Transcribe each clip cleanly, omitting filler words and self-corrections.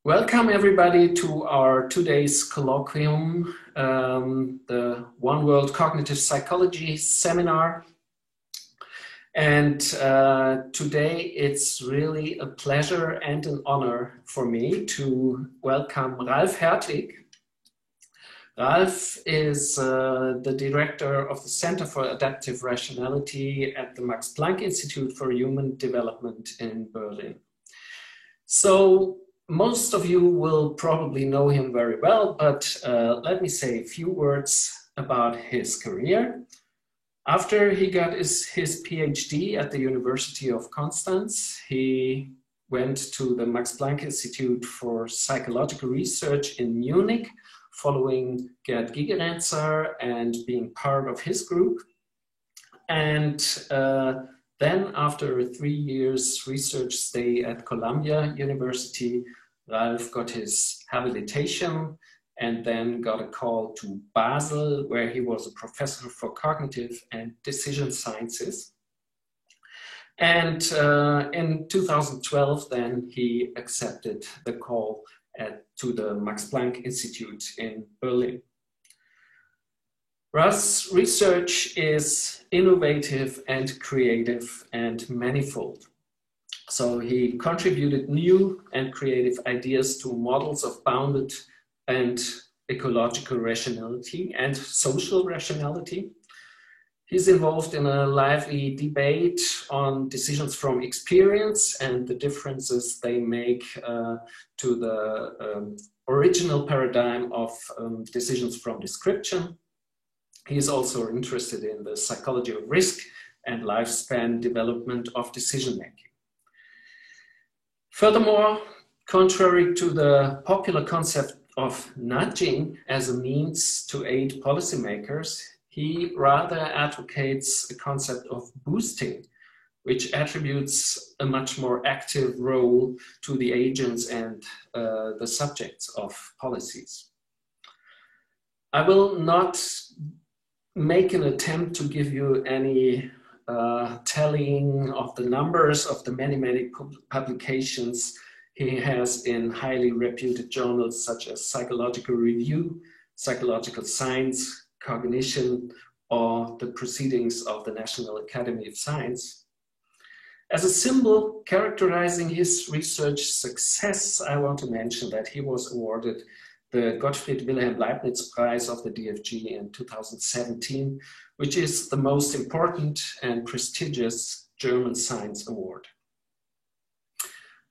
Welcome everybody to our today's colloquium, the One World Cognitive Psychology seminar. And today it's really a pleasure and an honor for me to welcome Ralf Hertwig. Ralf is the director of the Center for Adaptive Rationality at the Max Planck Institute for Human Development in Berlin. So most of you will probably know him very well, but let me say a few words about his career. After he got his PhD at the University of Constance, he went to the Max Planck Institute for Psychological Research in Munich, following Gerd Gigerenzer and being part of his group. And then after a 3 years research stay at Columbia University, Ralf got his habilitation and then got a call to Basel, where he was a professor for cognitive and decision sciences. And in 2012, then he accepted the call to the Max Planck Institute in Berlin. Ralf's research is innovative and creative and manifold. So he contributed new and creative ideas to models of bounded and ecological rationality and social rationality. He's involved in a lively debate on decisions from experience and the differences they make to the original paradigm of decisions from description. He is also interested in the psychology of risk and lifespan development of decision-making. Furthermore, contrary to the popular concept of nudging as a means to aid policymakers, he rather advocates a concept of boosting, which attributes a much more active role to the agents and the subjects of policies. I will not make an attempt to give you any telling of the numbers of the many publications he has in highly reputed journals such as Psychological Review, Psychological Science, Cognition, or the Proceedings of the National Academy of Science. As a symbol characterizing his research success, I want to mention that he was awarded the Gottfried Wilhelm Leibniz Prize of the DFG in 2017, which is the most important and prestigious German science award.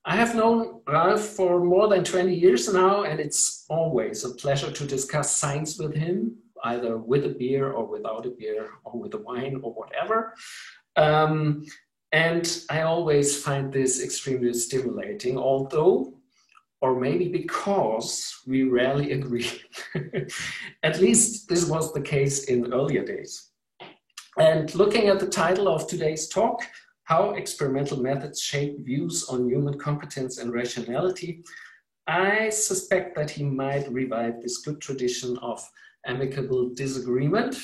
I have known Ralf for more than 20 years now, and it's always a pleasure to discuss science with him, either with a beer or without a beer or with a wine or whatever. And I always find this extremely stimulating, although or maybe because we rarely agree. At least this was the case in earlier days. And looking at the title of today's talk, How Experimental Methods Shape Views on Human Competence and Rationality, I suspect that he might revive this good tradition of amicable disagreement.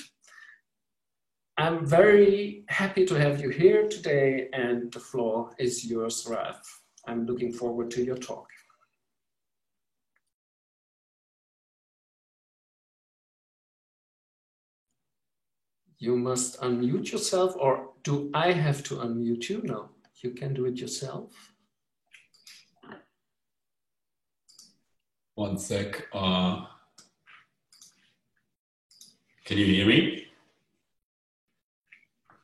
I'm very happy to have you here today, and the floor is yours, Ralf. I'm looking forward to your talk. You must unmute yourself, or do I have to unmute you? No, you can do it yourself. One sec. Can you hear me?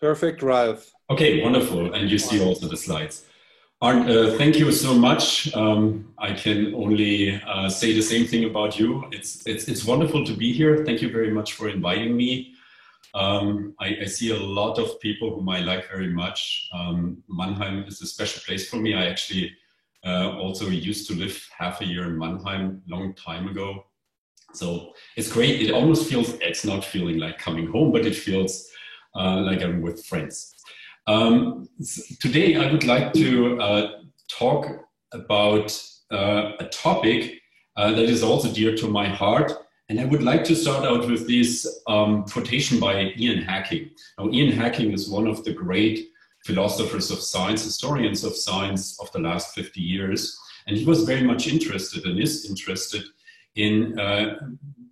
Perfect, Ralf. Okay, wonderful. And you see also the slides. Arndt, thank you so much. I can only say the same thing about you. It's wonderful to be here. Thank you very much for inviting me. I see a lot of people whom I like very much. Mannheim is a special place for me. I actually also used to live half a year in Mannheim, long time ago. So it's great. It almost feels, it's not feeling like coming home, but it feels like I'm with friends. Today I would like to talk about a topic that is also dear to my heart. And I would like to start out with this quotation by Ian Hacking. Now, Ian Hacking is one of the great philosophers of science, historians of science of the last 50 years. And he was very much interested and is interested in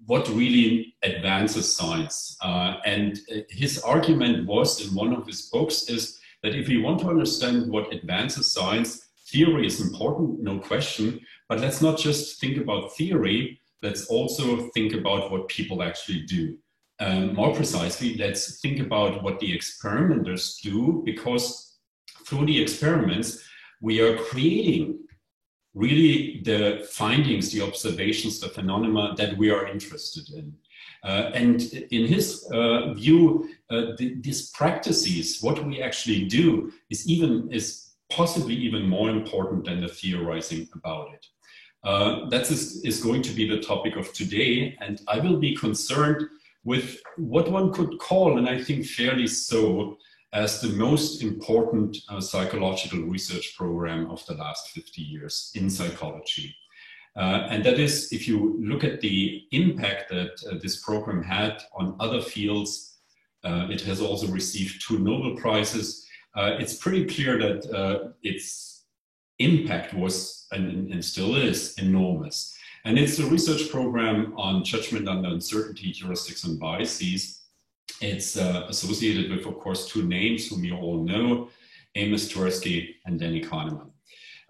what really advances science. And his argument was in one of his books is that if we want to understand what advances science, theory is important, no question, but let's not just think about theory, let's also think about what people actually do. More precisely, let's think about what the experimenters do, because through the experiments, we are creating really the findings, the observations, the phenomena that we are interested in. And in his view, these practices, what we actually do, is possibly even more important than the theorizing about it. That is going to be the topic of today, and I will be concerned with what one could call, and I think fairly so, as the most important psychological research program of the last 50 years in psychology. And that is, if you look at the impact that this program had on other fields, it has also received 2 Nobel Prizes. It's pretty clear that its impact was, and still is, enormous. And it's a research program on judgment under uncertainty, heuristics, and biases. It's associated with, of course, 2 names whom you all know, Amos Tversky and Danny Kahneman.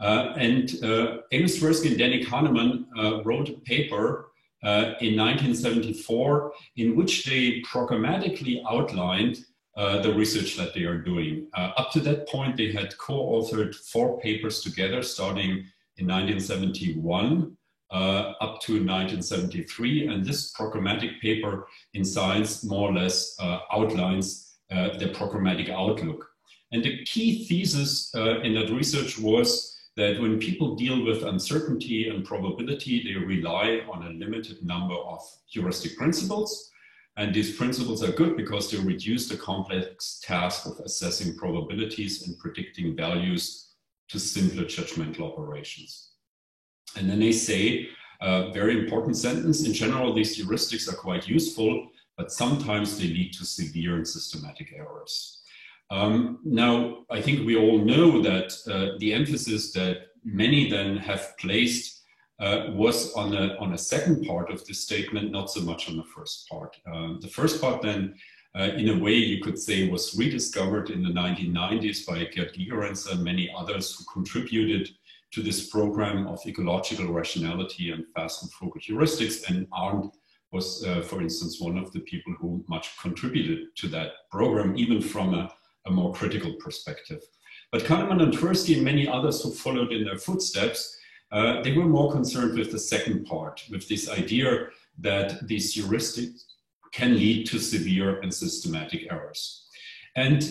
Amos Tversky and Danny Kahneman wrote a paper in 1974 in which they programmatically outlined the research that they are doing. Up to that point, they had co-authored 4 papers together, starting in 1971 up to 1973. And this programmatic paper in Science more or less outlines the programmatic outlook. And the key thesis in that research was that when people deal with uncertainty and probability, they rely on a limited number of heuristic principles. And these principles are good because they reduce the complex task of assessing probabilities and predicting values to simpler judgmental operations. And then they say, a very important sentence, in general, these heuristics are quite useful, but sometimes they lead to severe and systematic errors. Now, I think we all know that the emphasis that many then have placed was on a second part of this statement, not so much on the first part. The first part then, in a way you could say, was rediscovered in the 1990s by Gerd Gigerenzer and many others who contributed to this program of ecological rationality and fast and focal heuristics. And Arndt was, for instance, one of the people who much contributed to that program, even from a more critical perspective. But Kahneman and Tversky and many others who followed in their footsteps, they were more concerned with the second part, with this idea that these heuristics can lead to severe and systematic errors. And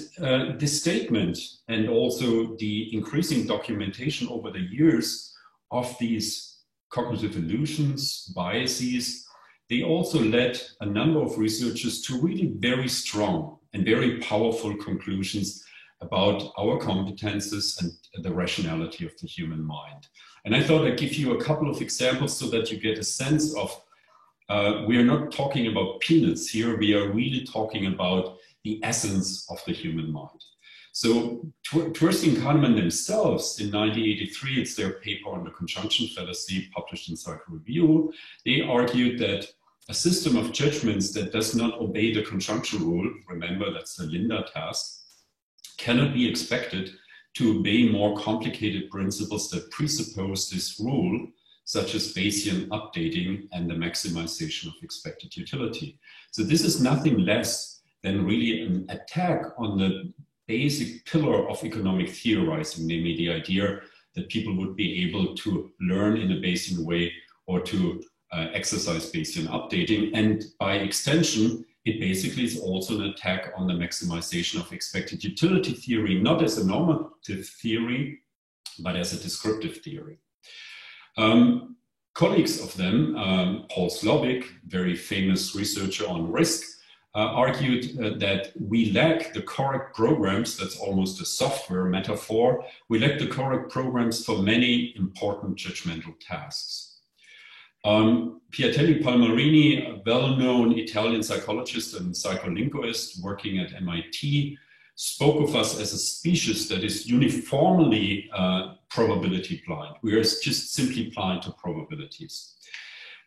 this statement, and also the increasing documentation over the years of these cognitive illusions, biases, they also led a number of researchers to really very strong and very powerful conclusions about our competences and the rationality of the human mind. And I thought I'd give you a couple of examples so that you get a sense of, we are not talking about peanuts here, we are really talking about the essence of the human mind. So Tversky and Kahneman themselves, in 1983, it's their paper on the conjunction fallacy published in Psycho-Review, they argued that a system of judgments that does not obey the conjunction rule, remember that's the Linda task, cannot be expected to obey more complicated principles that presuppose this rule, such as Bayesian updating and the maximization of expected utility. So this is nothing less than really an attack on the basic pillar of economic theorizing, namely the idea that people would be able to learn in a Bayesian way or to exercise Bayesian updating. And by extension, it basically is also an attack on the maximization of expected utility theory, not as a normative theory, but as a descriptive theory. Colleagues of them, Paul Slovic, very famous researcher on risk, argued that we lack the correct programs, that's almost a software metaphor, we lack the correct programs for many important judgmental tasks. Piatelli Palmarini, a well-known Italian psychologist and psycholinguist working at MIT, spoke of us as a species that is uniformly probability blind. We are just simply blind to probabilities.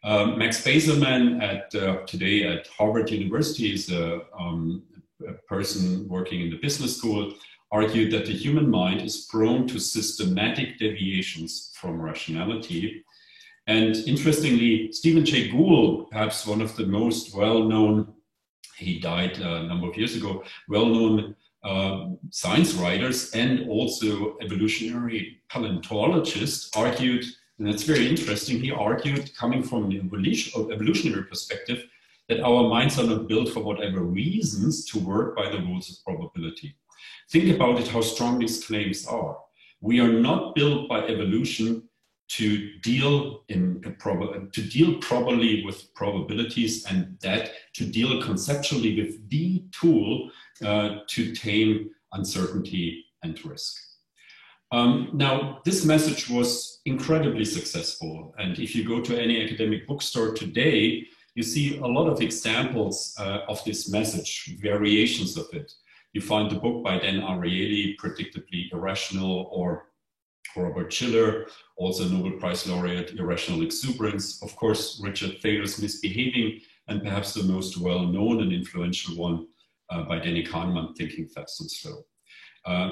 Max Bazerman today at Harvard University is a person working in the business school, argued that the human mind is prone to systematic deviations from rationality. And interestingly, Stephen Jay Gould, perhaps one of the most well-known, he died a number of years ago, well-known science writers and also evolutionary paleontologist, argued, and that's very interesting, he argued, coming from the evolutionary perspective, that our minds are not built for whatever reasons to work by the rules of probability. Think about it, how strong these claims are. We are not built by evolution to deal properly with probabilities, and that to deal conceptually with the tool to tame uncertainty and risk. Now, this message was incredibly successful, and if you go to any academic bookstore today, you see a lot of examples of this message, variations of it. You find the book by Dan Ariely, Predictably Irrational, or Robert Shiller, also Nobel Prize laureate, Irrational Exuberance. Of course, Richard Thaler's Misbehaving, and perhaps the most well-known and influential one by Danny Kahneman, Thinking Fast and Slow.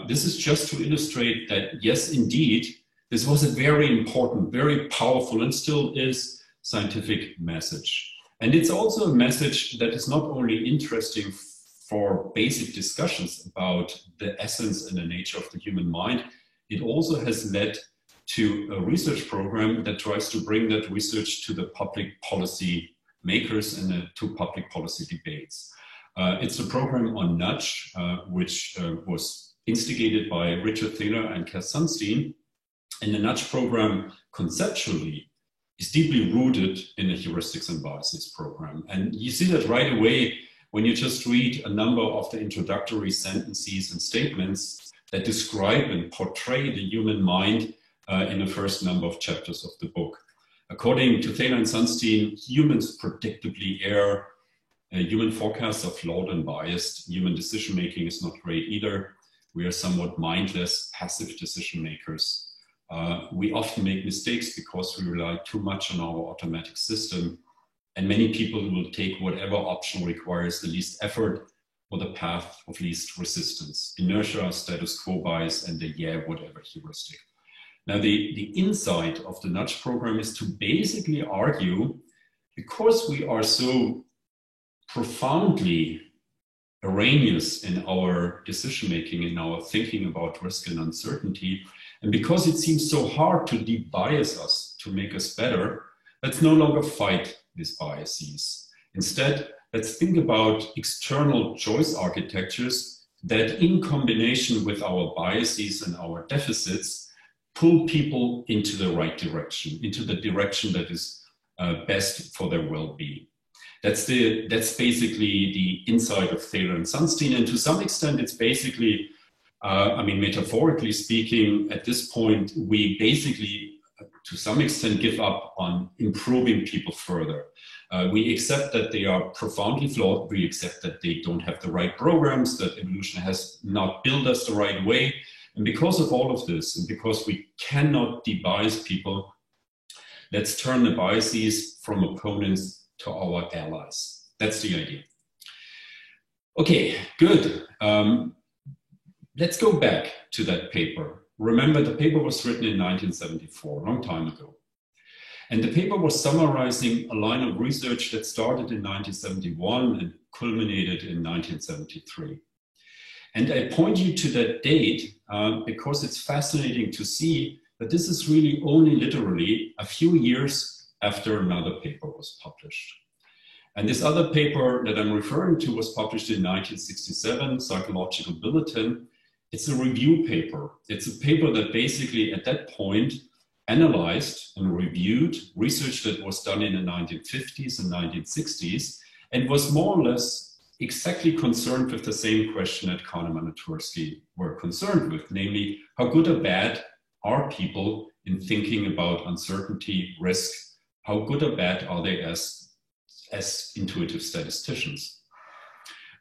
This is just to illustrate that, yes, indeed, this was a very important, very powerful, and still is, scientific message. And it's also a message that is not only interesting for basic discussions about the essence and the nature of the human mind, it also has led to a research program that tries to bring that research to the public policy makers and to public policy debates. It's a program on nudge, which was instigated by Richard Thaler and Cass Sunstein. And the nudge program conceptually is deeply rooted in the heuristics and biases program. And you see that right away when you just read a number of the introductory sentences and statements that describe and portray the human mind in the first number of chapters of the book. According to Thaler and Sunstein, humans predictably err. Human forecasts are flawed and biased. Human decision-making is not great either. We are somewhat mindless, passive decision makers. We often make mistakes because we rely too much on our automatic system. And many people will take whatever option requires the least effort or the path of least resistance. Inertia, status quo bias, and the whatever heuristic. Now, the insight of the nudge program is to basically argue, because we are so profoundly erroneous in our decision-making, in our thinking about risk and uncertainty, and because it seems so hard to de-bias us, to make us better, let's no longer fight these biases. Instead, let's think about external choice architectures that, in combination with our biases and our deficits, pull people into the right direction, into the direction that is best for their well-being. That's basically the insight of Thaler and Sunstein, and to some extent, it's basically, I mean, metaphorically speaking, at this point, we basically, to some extent, give up on improving people further. We accept that they are profoundly flawed. We accept that they don't have the right programs, that evolution has not built us the right way. And because of all of this, and because we cannot de-bias people, let's turn the biases from opponents to our allies. That's the idea. Okay, good. Let's go back to that paper. Remember, the paper was written in 1974, a long time ago. And the paper was summarizing a line of research that started in 1971 and culminated in 1973. And I point you to that date because it's fascinating to see that this is really only literally a few years after another paper was published. And this other paper that I'm referring to was published in 1967, Psychological Bulletin. It's a review paper. It's a paper that basically at that point analyzed and reviewed research that was done in the 1950s and 1960s and was more or less exactly concerned with the same question that Kahneman and Tversky were concerned with, namely, how good or bad are people in thinking about uncertainty, risk? How good or bad are they as intuitive statisticians?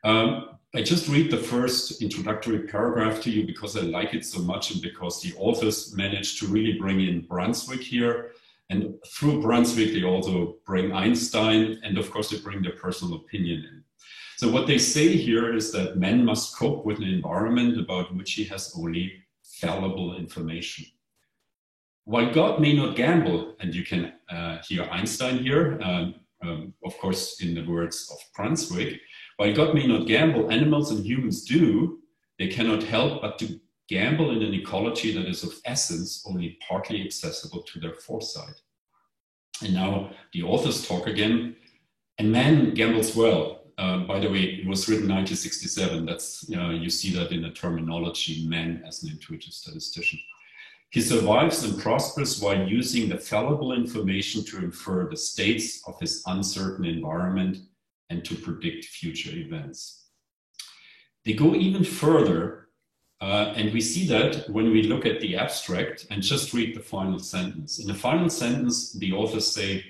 I just read the first introductory paragraph to you because I like it so much and because the authors managed to really bring in Brunswick here. And through Brunswick, they also bring Einstein, and of course, they bring their personal opinion in. So what they say here is that man must cope with an environment about which he has only fallible information. While God may not gamble, and you can hear Einstein here, of course, in the words of Brunswick, while God may not gamble, animals and humans do, they cannot help but to gamble in an ecology that is of essence only partly accessible to their foresight. And now the authors talk again, and man gambles well. By the way, it was written 1967. That's, you see that in the terminology, man as an intuitive statistician. He survives and prospers while using the fallible information to infer the states of his uncertain environment and to predict future events. They go even further, and we see that when we look at the abstract and just read the final sentence. In the final sentence, the authors say,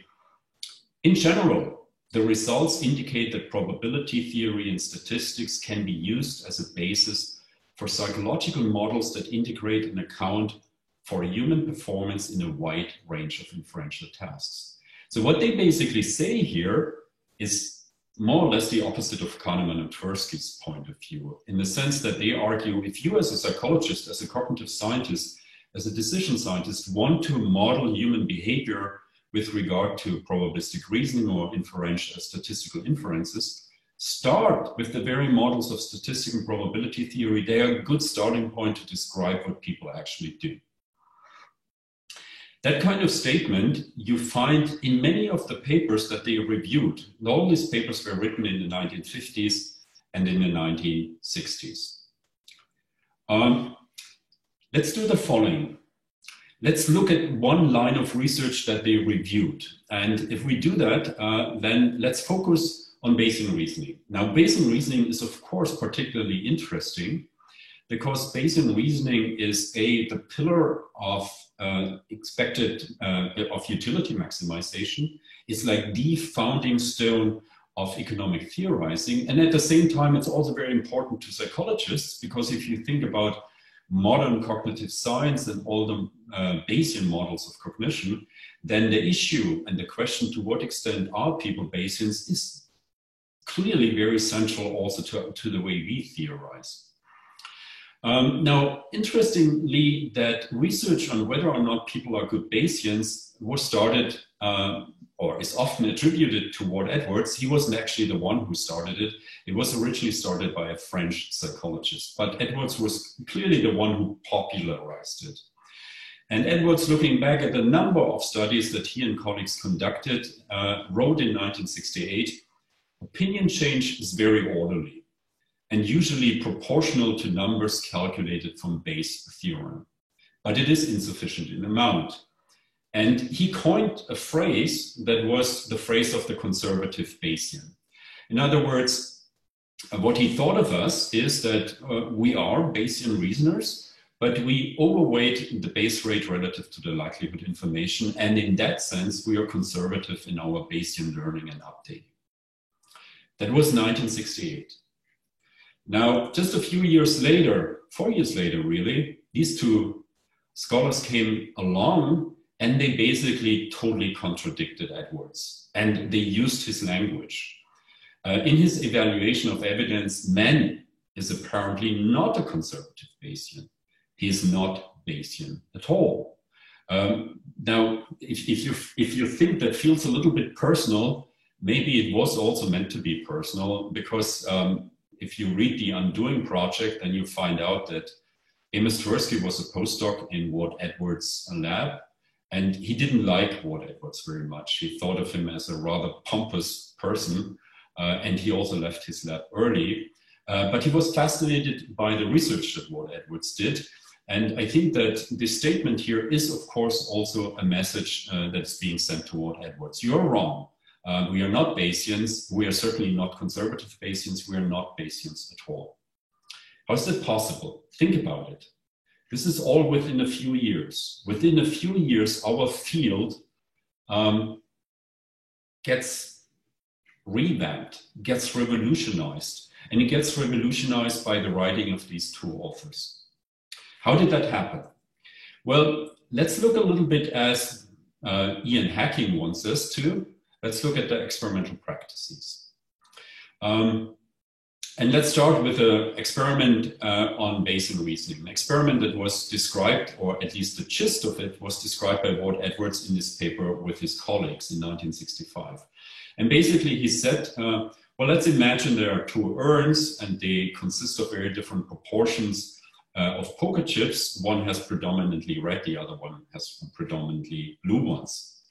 in general, the results indicate that probability theory and statistics can be used as a basis for psychological models that integrate an account for human performance in a wide range of inferential tasks. So what they basically say here is more or less the opposite of Kahneman and Tversky's point of view, in the sense that they argue if you as a psychologist, as a cognitive scientist, as a decision scientist want to model human behavior with regard to probabilistic reasoning or inferential statistical inferences, start with the very models of statistics and probability theory. They are a good starting point to describe what people actually do. That kind of statement you find in many of the papers that they reviewed. All these papers were written in the 1950s and in the 1960s. Let's do the following. Let's look at one line of research that they reviewed. And if we do that, then let's focus on Bayesian reasoning. Now, Bayesian reasoning is, of course, particularly interesting because Bayesian reasoning is the pillar of of utility maximization. It's like the founding stone of economic theorizing. And at the same time, it's also very important to psychologists, because if you think about modern cognitive science and all the Bayesian models of cognition, then the issue and the question to what extent are people Bayesians is clearly very central also to the way we theorize. Now, interestingly, that research on whether or not people are good Bayesians was started or is often attributed to Ward Edwards. He wasn't actually the one who started it. It was originally started by a French psychologist, but Edwards was clearly the one who popularized it. And Edwards, looking back at the number of studies that he and colleagues conducted, wrote in 1968, opinion change is very orderly and usually proportional to numbers calculated from Bayes' theorem, but it is insufficient in amount. And he coined a phrase that was the phrase of the conservative Bayesian. In other words, what he thought of us is that we are Bayesian reasoners, but we overweight the Bayes rate relative to the likelihood information. And in that sense, we are conservative in our Bayesian learning and updating. That was 1968. Now, just a few years later, 4 years later, really, these two scholars came along and they basically totally contradicted Edwards, and they used his language. In his evaluation of evidence, man is apparently not a conservative Bayesian. He is not Bayesian at all. Now, if you think that feels a little bit personal, maybe it was also meant to be personal, because if you read the Undoing Project, then you find out that Amos Tversky was a postdoc in Ward Edwards' lab, and he didn't like Ward Edwards very much. He thought of him as a rather pompous person, and he also left his lab early. But he was fascinated by the research that Ward Edwards did. And I think that this statement here is, of course, also a message that's being sent to Ward Edwards. You're wrong. We are not Bayesians. We are certainly not conservative Bayesians. We are not Bayesians at all. How is that possible? Think about it. This is all within a few years. Within a few years, our field gets revamped, gets revolutionized. And it gets revolutionized by the writing of these two authors. How did that happen? Well, let's look a little bit as Ian Hacking wants us to. Let's look at the experimental practices. And let's start with an experiment on Bayesian reasoning. An experiment that was described, or at least the gist of it, was described by Ward Edwards in this paper with his colleagues in 1965. And basically he said, well, let's imagine there are two urns and they consist of very different proportions of poker chips. One has predominantly red, the other one has predominantly blue ones.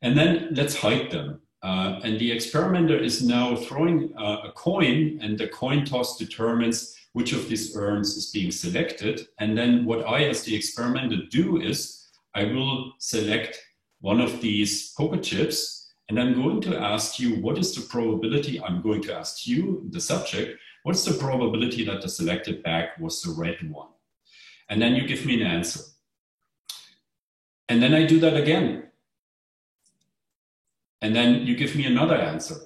And then let's hide them. And the experimenter is now throwing a coin, and the coin toss determines which of these urns is being selected. And then what I, as the experimenter, do is I will select one of these poker chips, and I'm going to ask you, what is the probability? I'm going to ask you, the subject, what's the probability that the selected bag was the red one? And then you give me an answer. And then I do that again. And then you give me another answer.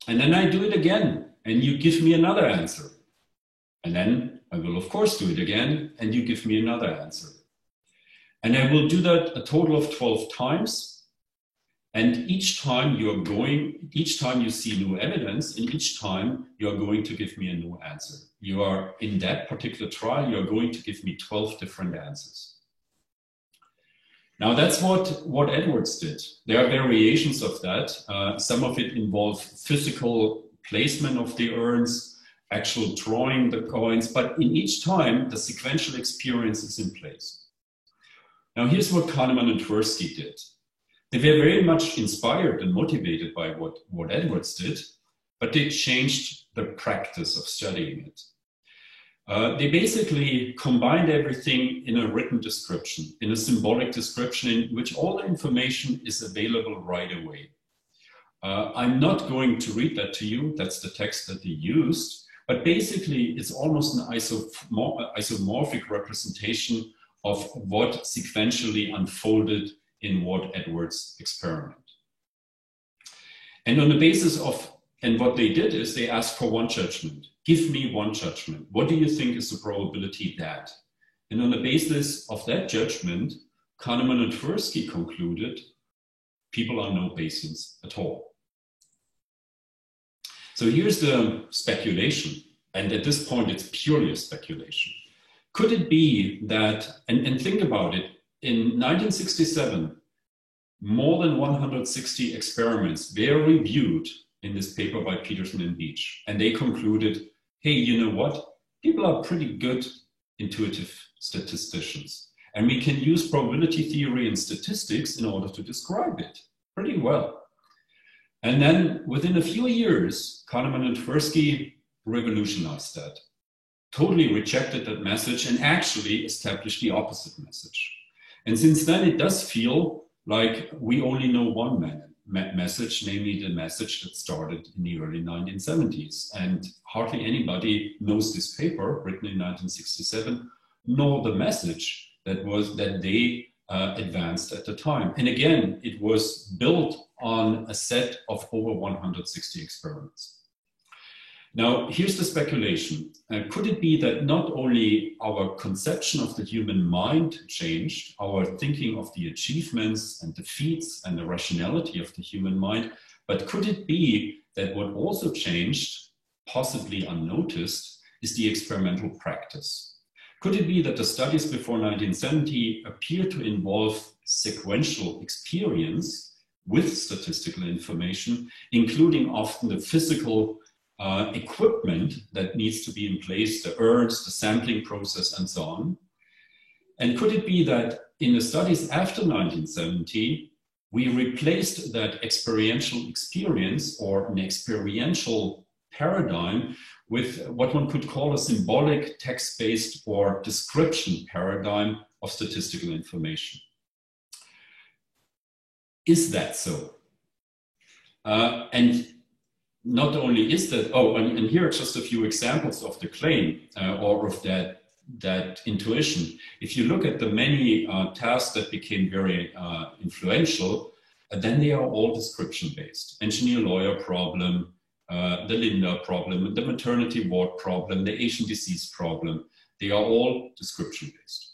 And then I do it again, and you give me another answer. And then I will, of course, do it again, and you give me another answer. And I will do that a total of 12 times. And each time you see new evidence, and each time you are going to give me a new answer. You are, in that particular trial, you are going to give me 12 different answers. Now that's what Edwards did. There are variations of that. Some of it involve physical placement of the urns, actual drawing the coins, but in each time the sequential experience is in place. Now here's what Kahneman and Tversky did. They were very much inspired and motivated by what Edwards did, but they changed the practice of studying it. They basically combined everything in a written description, in a symbolic description in which all the information is available right away. I'm not going to read that to you, that's the text that they used, but basically it's almost an isomorphic representation of what sequentially unfolded in Ward Edwards' experiment. And on the basis of, and what they did is they asked for one judgment. Give me one judgment. What do you think is the probability that? And on the basis of that judgment, Kahneman and Tversky concluded people are no Bayesians at all. So here's the speculation. And at this point, it's purely a speculation. Could it be that, and think about it, in 1967, more than 160 experiments were reviewed in this paper by Peterson and Beach. And they concluded, hey, you know what? People are pretty good intuitive statisticians. And we can use probability theory and statistics in order to describe it pretty well. And then within a few years, Kahneman and Tversky revolutionized that, totally rejected that message and actually established the opposite message. And since then, it does feel like we only know one message, namely the message that started in the early 1970s. And hardly anybody knows this paper written in 1967, nor the message that they advanced at the time. And again, it was built on a set of over 160 experiments. Now, here's the speculation. Could it be that not only our conception of the human mind changed, our thinking of the achievements and the feats and the rationality of the human mind, but could it be that what also changed, possibly unnoticed, is the experimental practice? Could it be that the studies before 1970 appear to involve sequential experience with statistical information, including often the physical equipment that needs to be in place, the urns, the sampling process, and so on? And could it be that in the studies after 1970, we replaced that experiential experience or an experiential paradigm with what one could call a symbolic, text-based or description paradigm of statistical information? Is that so? And not only is that, and here are just a few examples of the claim or of that intuition. If you look at the many tasks that became very influential, then they are all description-based. Engineer-lawyer problem, the Linda problem, the maternity ward problem, the Asian disease problem. They are all description-based.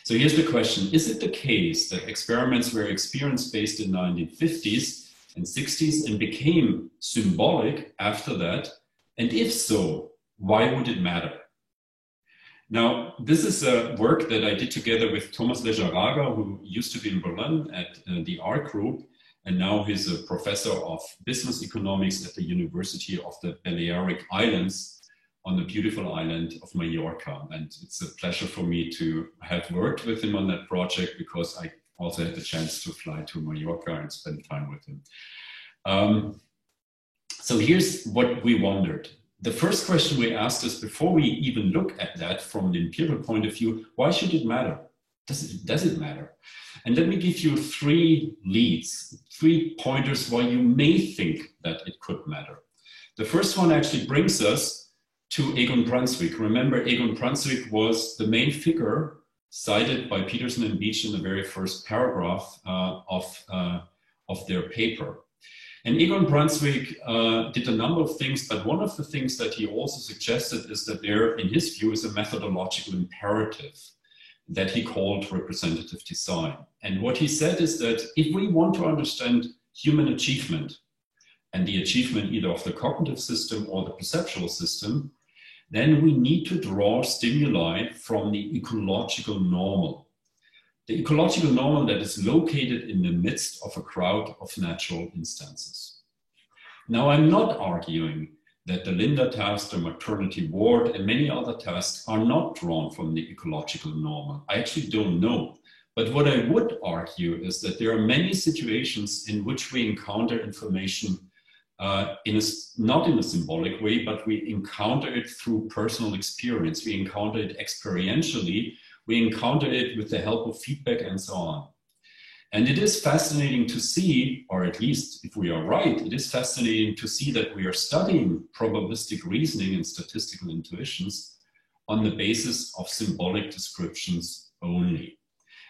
So here's the question. Is it the case that experiments were experience-based in the 1950s and 60s and became symbolic after that? And if so, why would it matter? Now, this is a work that I did together with Thomas Lejarraga, who used to be in Berlin at the ARC Group, and now he's a professor of business economics at the University of the Balearic Islands on the beautiful island of Mallorca. And it's a pleasure for me to have worked with him on that project because I also had the chance to fly to Mallorca and spend time with him. So here's what we wondered. The first question we asked is, before we even look at that from the empirical point of view, why should it matter? Does it matter? And let me give you 3 leads, 3 pointers why you may think that it could matter. The first one actually brings us to Egon Brunswick. Remember, Egon Brunswick was the main figure cited by Peterson and Beach in the very first paragraph of their paper. And Egon Brunswick did a number of things, but one of the things that he also suggested is that there, in his view, is a methodological imperative that he called representative design. And what he said is that if we want to understand human achievement, and the achievement either of the cognitive system or the perceptual system, then we need to draw stimuli from the ecological normal. The ecological normal that is located in the midst of a crowd of natural instances. Now, I'm not arguing that the Linda task, the maternity ward, and many other tasks are not drawn from the ecological normal. I actually don't know. But what I would argue is that there are many situations in which we encounter information not in a symbolic way, but we encounter it through personal experience. We encounter it experientially. We encounter it with the help of feedback and so on. And it is fascinating to see, or at least if we are right, it is fascinating to see that we are studying probabilistic reasoning and statistical intuitions on the basis of symbolic descriptions only.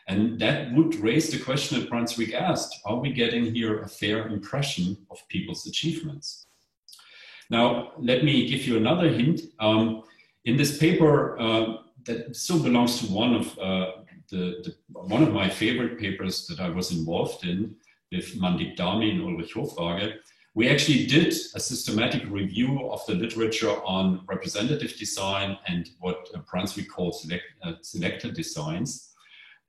And that would raise the question that Brunswick asked, are we getting here a fair impression of people's achievements? Now, let me give you another hint. In this paper, that still belongs to one of my favorite papers that I was involved in with Mandip Dami and Ulrich Hofrage. We actually did a systematic review of the literature on representative design and what Brunswick calls selected designs.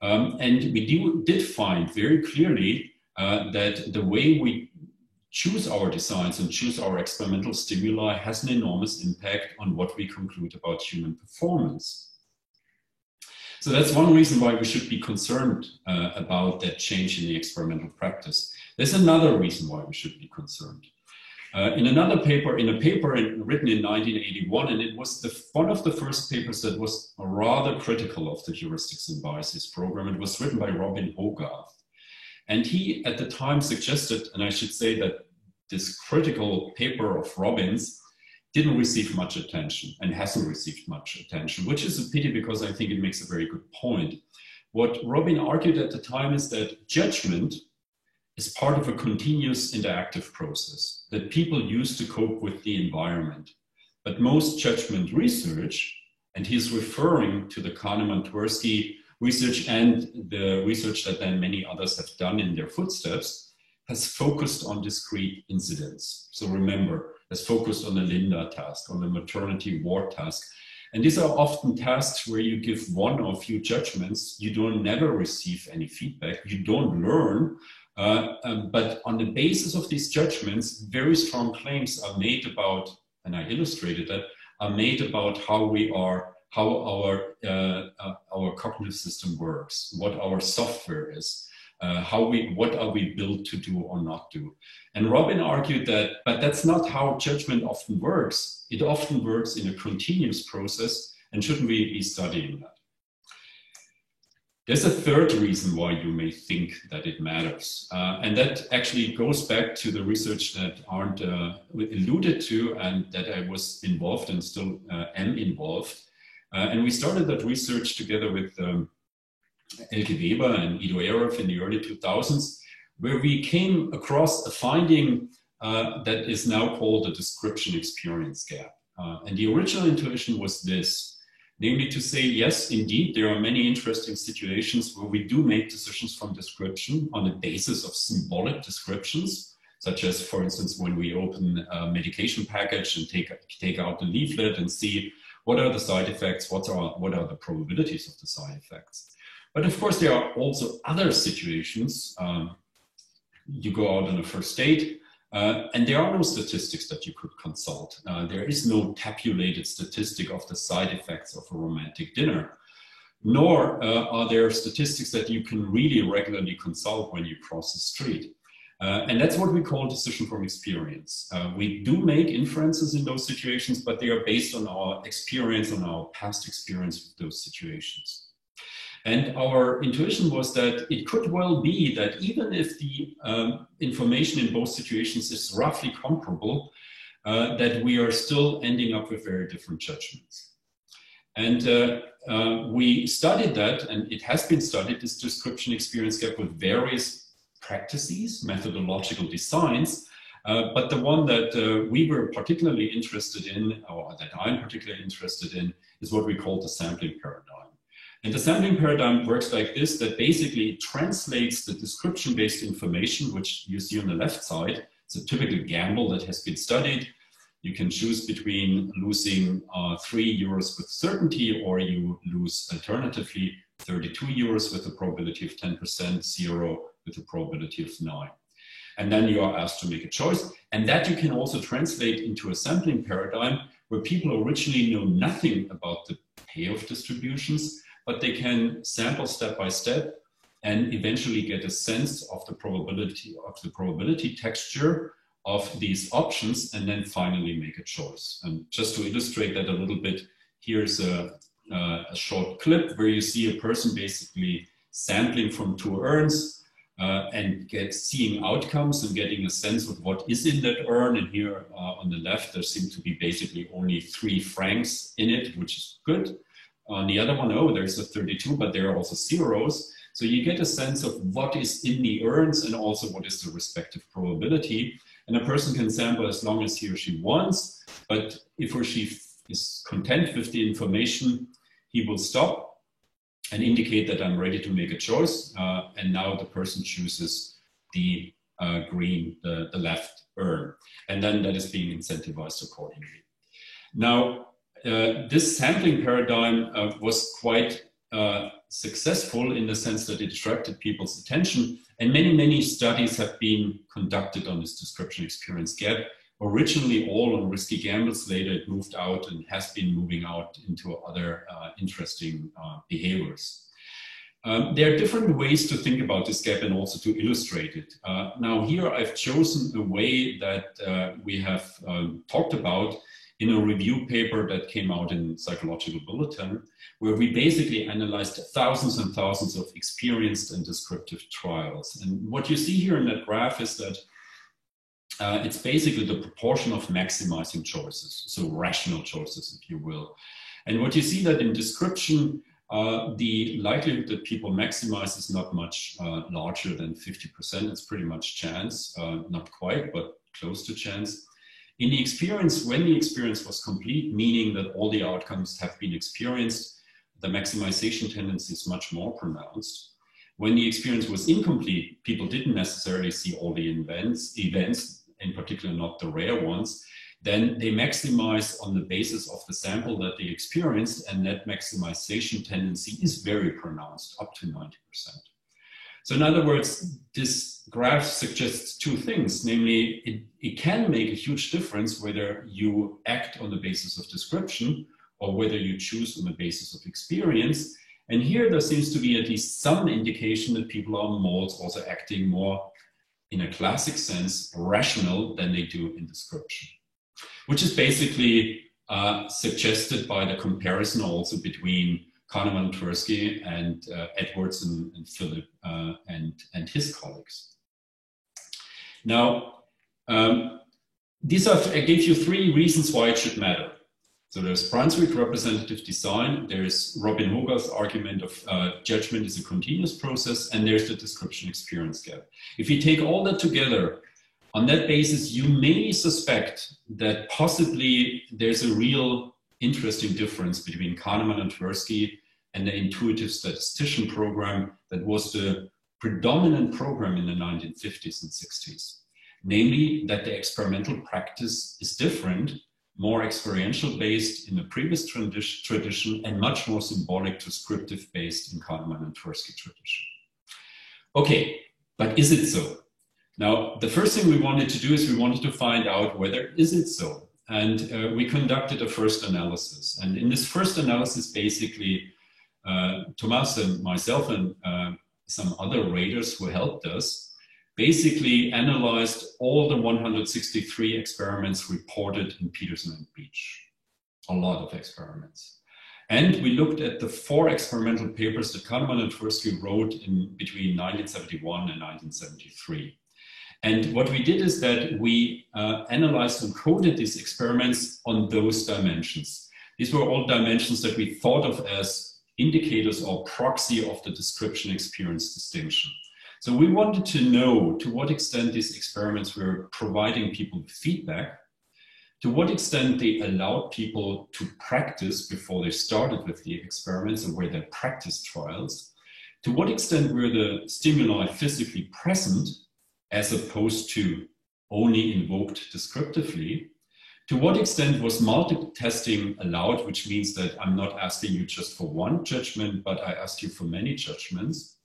And we did find very clearly that the way we choose our designs and choose our experimental stimuli has an enormous impact on what we conclude about human performance. So that's one reason why we should be concerned about that change in the experimental practice. There's another reason why we should be concerned. In a paper written in 1981, and it was one of the first papers that was rather critical of the heuristics and biases program. It was written by Robin Hogarth. And he at the time suggested, and I should say that this critical paper of Robin's didn't receive much attention and hasn't received much attention, which is a pity because I think it makes a very good point. What Robin argued at the time is that judgment is part of a continuous interactive process that people use to cope with the environment. But most judgment research, and he's referring to the Kahneman-Tversky research and the research that then many others have done in their footsteps, has focused on discrete incidents. So remember, has focused on the Linda task, on the maternity ward task. And these are often tasks where you give one or few judgments, you don't never receive any feedback, you don't learn, but on the basis of these judgments, very strong claims are made about, and I illustrated that, are made about how our cognitive system works, what our software is, what are we built to do or not do. And Robin argued that, but that's not how judgment often works. It often works in a continuous process, and shouldn't we be studying that? There's a third reason why you may think that it matters. And that actually goes back to the research that Arndt alluded to and that I was involved and still am involved. And we started that research together with Elke Weber and Ido Eroff in the early 2000s, where we came across a finding that is now called the description experience gap. And the original intuition was this, namely to say, yes, indeed, there are many interesting situations where we do make decisions from description on the basis of symbolic descriptions, such as, for instance, when we open a medication package and take out the leaflet and see what are the side effects, what are the probabilities of the side effects. But of course, there are also other situations. You go out on a first date, and there are no statistics that you could consult. There is no tabulated statistic of the side effects of a romantic dinner, nor are there statistics that you can really regularly consult when you cross the street. And that's what we call decision from experience. We do make inferences in those situations, but they are based on our experience, on our past experience with those situations. And our intuition was that it could well be that even if the information in both situations is roughly comparable, that we are still ending up with very different judgments. And we studied that, and it has been studied, this description experience gap, with various practices, methodological designs. But the one that we were particularly interested in, or that I'm particularly interested in, is what we call the sampling paradigm. And the sampling paradigm works like this, that basically translates the description-based information, which you see on the left side. It's a typical gamble that has been studied. You can choose between losing 3 euros with certainty, or you lose alternatively 32 euros with a probability of 10%, 0 with a probability of 9. And then you are asked to make a choice. And that you can also translate into a sampling paradigm where people originally know nothing about the payoff distributions, but they can sample step by step and eventually get a sense of the probability texture of these options, and then finally make a choice. And just to illustrate that a little bit, here's a short clip where you see a person basically sampling from 2 urns and seeing outcomes and getting a sense of what is in that urn. And here on the left, there seem to be basically only 3 francs in it, which is good. On the other one, oh, there's a 32, but there are also zeros. So you get a sense of what is in the urns and also what is the respective probability. And a person can sample as long as he or she wants, but if or she is content with the information, he will stop and indicate that I'm ready to make a choice. And now the person chooses the green, the left urn. And then that is being incentivized accordingly. Now, this sampling paradigm was quite successful in the sense that it attracted people's attention, and many studies have been conducted on this description experience gap, originally all on risky gambles. Later it moved out and has been moving out into other interesting behaviors. There are different ways to think about this gap and also to illustrate it. Now here I've chosen a way that we have talked about in a review paper that came out in Psychological Bulletin, where we basically analyzed thousands and thousands of experienced and descriptive trials. And what you see here in that graph is that it's basically the proportion of maximizing choices, so rational choices, if you will. And what you see that in description, the likelihood that people maximize is not much larger than 50%. It's pretty much chance, not quite, but close to chance. In the experience, when the experience was complete, meaning that all the outcomes have been experienced, the maximization tendency is much more pronounced. When the experience was incomplete, people didn't necessarily see all the events, in particular not the rare ones, then they maximize on the basis of the sample that they experienced, and that maximization tendency is very pronounced, up to 90%. So in other words, this graph suggests 2 things, namely it can make a huge difference whether you act on the basis of description or whether you choose on the basis of experience. And here there seems to be at least some indication that people are also acting more in a classic sense rational than they do in description, which is basically suggested by the comparison also between Kahneman and Tversky and Edwards and Philip and his colleagues. Now, I gave you 3 reasons why it should matter. So there's Brunswick representative design, there's Robin Hogarth's argument of judgment is a continuous process, and there's the description experience gap. If you take all that together, On that basis, you may suspect that possibly there's a real interesting difference between Kahneman and Tversky and the intuitive statistician program that was the predominant program in the 1950s and 60s. Namely, that the experimental practice is different, more experiential based in the previous tradition and much more symbolic descriptive based in Kahneman and Tversky tradition. Okay, but is it so? Now, the first thing we wanted to do is we wanted to find out whether is it so. And we conducted a first analysis. And in this first analysis, basically, Thomas and myself and some other raters who helped us basically analyzed all the 163 experiments reported in Peterson and Beach. A lot of experiments. And we looked at the 4 experimental papers that Kahneman and Tversky wrote in between 1971 and 1973. And what we did is that we analyzed and coded these experiments on those dimensions. These were all dimensions that we thought of as indicators or proxy of the description experience distinction. So we wanted to know to what extent these experiments were providing people feedback, to what extent they allowed people to practice before they started with the experiments and were their practice trials, to what extent were the stimuli physically present as opposed to only invoked descriptively, to what extent was multiple testing allowed, which means that I'm not asking you just for one judgment, but I ask you for many judgments.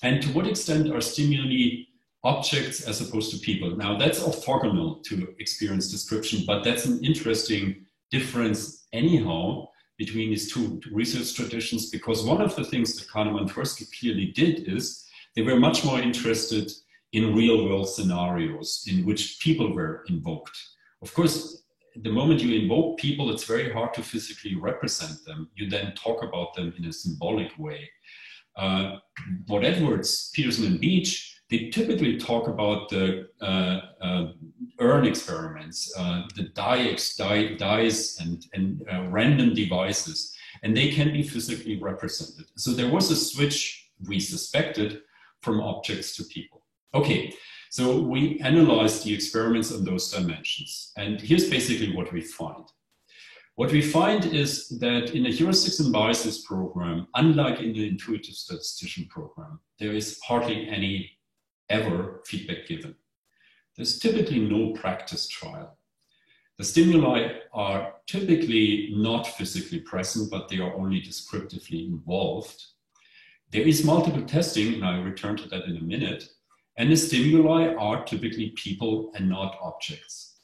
And to what extent are stimuli objects as opposed to people? Now that's orthogonal to experience description, but that's an interesting difference anyhow between these two research traditions, because one of the things that Kahneman and Tversky clearly did is they were much more interested in real world scenarios in which people were invoked. Of course, the moment you invoke people, it's very hard to physically represent them. You then talk about them in a symbolic way. What Edwards, Peterson, and Beach, they typically talk about the urn experiments, the dice and random devices, and they can be physically represented. So there was a switch, we suspected, from objects to people. Okay, so we analyzed the experiments on those dimensions, and here's basically what we find. What we find is that in the heuristics and biases program, unlike in the intuitive statistician program, there is hardly any ever feedback given. There's typically no practice trial. The stimuli are typically not physically present, but they are only descriptively involved. There is multiple testing, and I'll return to that in a minute, and the stimuli are typically people and not objects.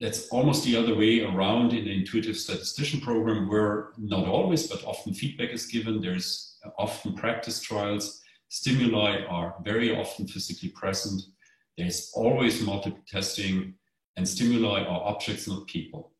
That's almost the other way around in the intuitive statistician program, where not always, but often feedback is given. There's often practice trials. Stimuli are very often physically present. There's always multiple testing, and stimuli are objects, not people.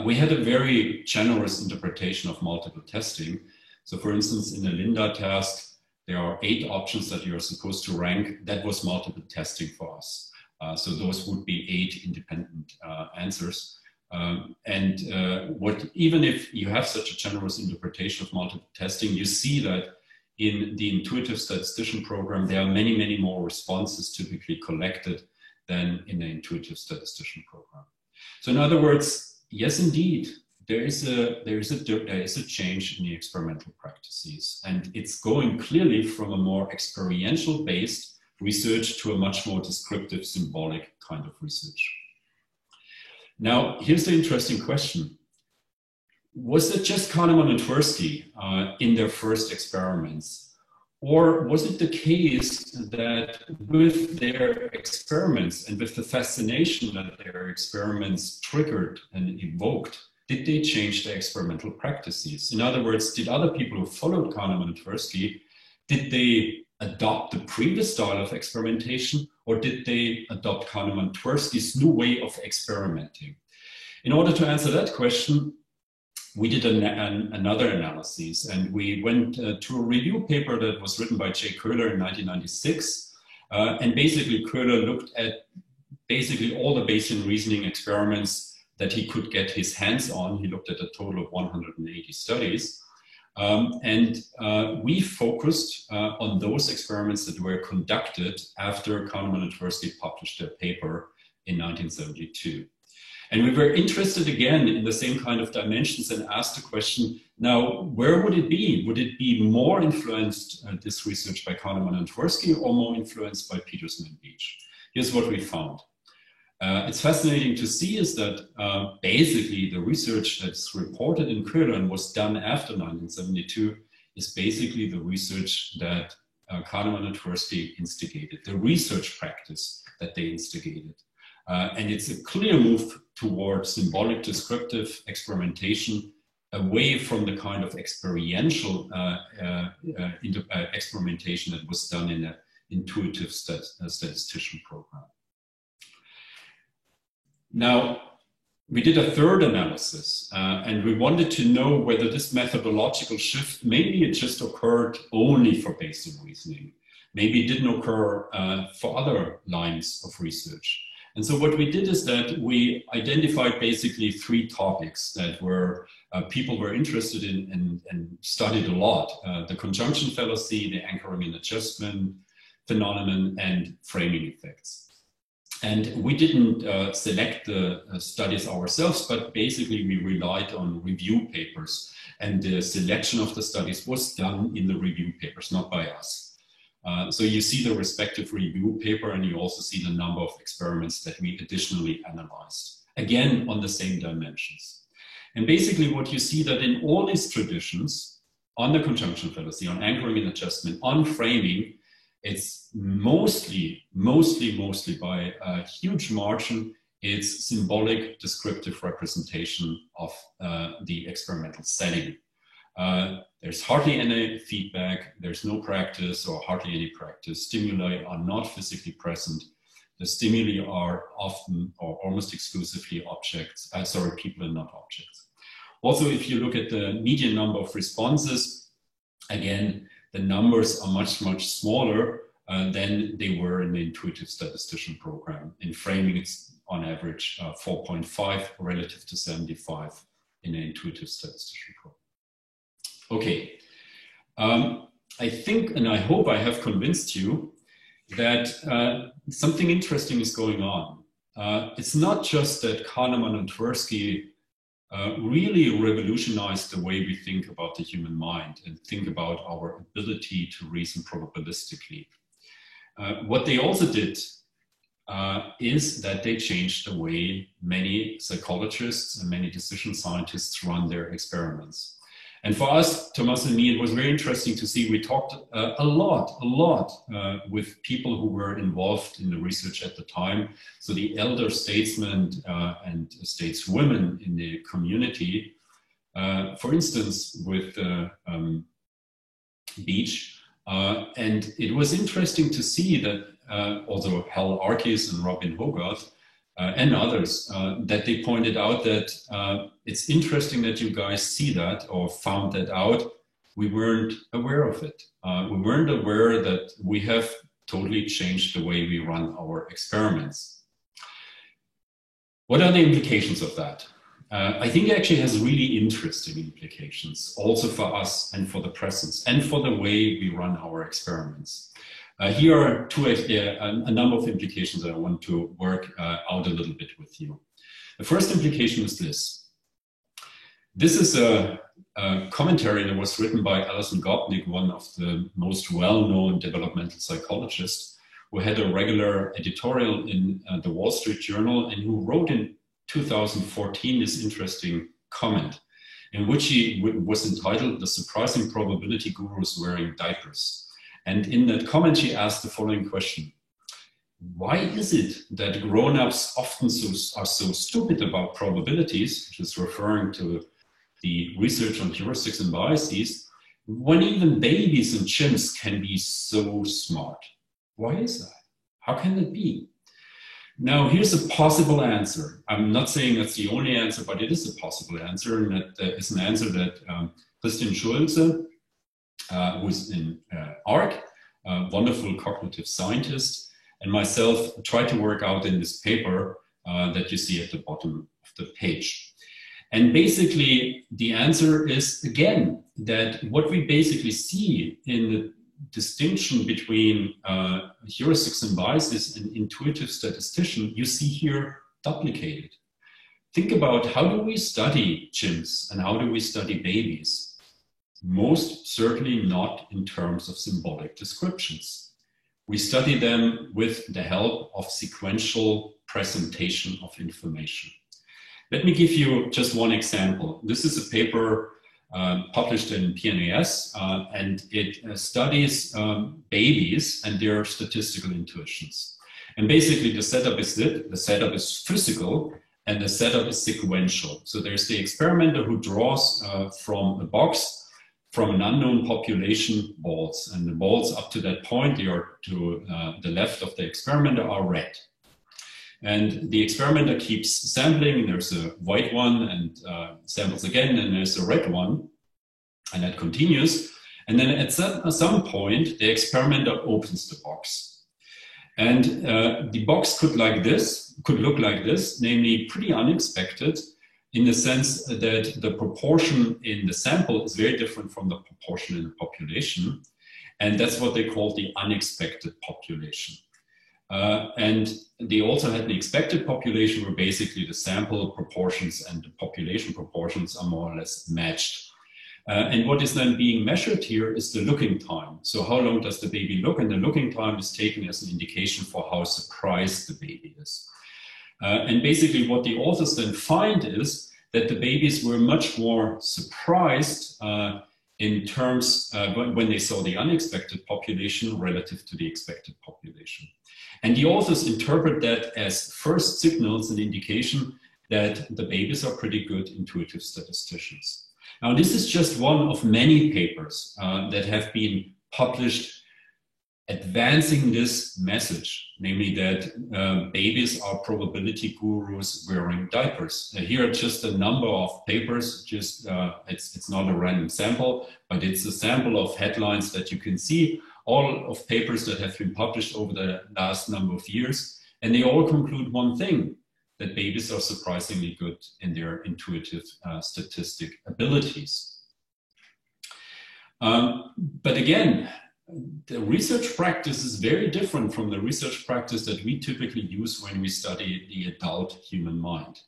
We had a very generous interpretation of multiple testing. So for instance, in the Linda task, there are 8 options that you're supposed to rank. That was multiple testing for us. So those would be 8 independent answers. Even if you have such a generous interpretation of multiple testing, you see that in the intuitive statistician program, there are many, many more responses typically collected than in the intuitive statistician program. So in other words, yes, indeed, there is a change in the experimental practices, and it's going clearly from a more experiential based research to a much more descriptive, symbolic kind of research. Now, here's the interesting question. Was it just Kahneman and Tversky in their first experiments? Or was it the case that with their experiments and with the fascination that their experiments triggered and evoked, did they change their experimental practices? In other words, did other people who followed Kahneman and Tversky, did they adopt the previous style of experimentation, or did they adopt Kahneman and Tversky's new way of experimenting? In order to answer that question, we did another analysis, and we went to a review paper that was written by Jay Köhler in 1996. And basically, Köhler looked at basically all the Bayesian reasoning experiments that he could get his hands on. He looked at a total of 180 studies. We focused on those experiments that were conducted after Kahneman and Tversky published their paper in 1972. And we were interested again in the same kind of dimensions and asked the question, now, where would it be? Would it be more influenced, this research, by Kahneman and Tversky, or more influenced by Peterson and Beach? Here's what we found. It's fascinating to see is that basically the research that's reported in Köhler and was done after 1972 is basically the research that Kahneman and Tversky instigated, the research practice that they instigated. And it's a clear move towards symbolic descriptive experimentation, away from the kind of experiential experimentation that was done in an intuitive statistician program. Now, we did a third analysis, and we wanted to know whether this methodological shift, maybe it just occurred only for Bayesian reasoning. Maybe it didn't occur for other lines of research. And so what we did is that we identified basically 3 topics that were people were interested in and studied a lot. The conjunction fallacy, the anchoring and adjustment phenomenon, and framing effects. And we didn't select the studies ourselves, but basically we relied on review papers. And the selection of the studies was done in the review papers, not by us. So you see the respective review paper, and you also see the number of experiments that we additionally analyzed, again, on the same dimensions. And basically what you see that in all these traditions, on the conjunction fallacy, on anchoring and adjustment, on framing, it's mostly by a huge margin, it's symbolic descriptive representation of the experimental setting. There's hardly any feedback, there's no practice or hardly any practice. Stimuli are not physically present. The stimuli are often or almost exclusively objects, people and not objects. Also, if you look at the median number of responses, again, the numbers are much smaller than they were in the intuitive statistician program. In framing, it's on average 4.5 relative to 75 in the intuitive statistician program. Okay, I think and I hope I have convinced you that something interesting is going on. It's not just that Kahneman and Tversky really revolutionized the way we think about the human mind and think about our ability to reason probabilistically. What they also did is that they changed the way many psychologists and many decision scientists run their experiments. And for us, Thomas and me, it was very interesting to see, we talked a lot with people who were involved in the research at the time. So the elder statesmen and stateswomen in the community, for instance, with Beach. And it was interesting to see that also Hal Arkes and Robin Hogarth and others, that they pointed out that it's interesting that you guys see that or found that out. We weren't aware of it. We weren't aware that we have totally changed the way we run our experiments. What are the implications of that? I think it actually has really interesting implications also for us and for the presence and for the way we run our experiments. Here are a number of implications that I want to work out a little bit with you. The first implication is this. This is a commentary that was written by Alison Gopnik, one of the most well-known developmental psychologists, who had a regular editorial in the Wall Street Journal and who wrote in 2014 this interesting comment in which he was entitled "The Surprising Probability Gurus Wearing Diapers." And in that comment, she asked the following question: why is it that grown-ups often are so stupid about probabilities, which is referring to the research on heuristics and biases, when even babies and chimps can be so smart? Why is that? How can it be? Now, here's a possible answer. I'm not saying that's the only answer, but it is a possible answer, and that is an answer that Christian Schulze, who's in ARC, a wonderful cognitive scientist, and myself tried to work out in this paper that you see at the bottom of the page. And basically, the answer is, again, that what we basically see in the distinction between heuristics and biases and intuitive statistician, you see here duplicated. Think about, how do we study chimps and how do we study babies? Most certainly not in terms of symbolic descriptions. We study them with the help of sequential presentation of information. Let me give you just one example. This is a paper published in PNAS, and it studies babies and their statistical intuitions. And basically the setup is physical and the setup is sequential. So there's the experimenter who draws from a box from an unknown population balls, and the balls up to that point, they are to the left of the experimenter, are red. And the experimenter keeps sampling. There's a white one and samples again, and there's a red one, and that continues. And then at some point, the experimenter opens the box. And the box could look like this, namely pretty unexpected, in the sense that the proportion in the sample is very different from the proportion in the population. And that's what they call the unexpected population. And they also had an expected population where basically the sample proportions and the population proportions are more or less matched. And what is then being measured here is the looking time. So how long does the baby look? And the looking time is taken as an indication for how surprised the baby is. And basically what the authors then find is that the babies were much more surprised in terms when they saw the unexpected population relative to the expected population. And the authors interpret that as first signals, an indication that the babies are pretty good intuitive statisticians. Now, this is just one of many papers that have been published advancing this message, namely that babies are probability gurus wearing diapers. Here are just a number of papers, it's not a random sample, but it's a sample of headlines that you can see, all of papers that have been published over the last number of years, and they all conclude one thing, that babies are surprisingly good in their intuitive statistic abilities. But again, the research practice is very different from the research practice that we typically use when we study the adult human mind.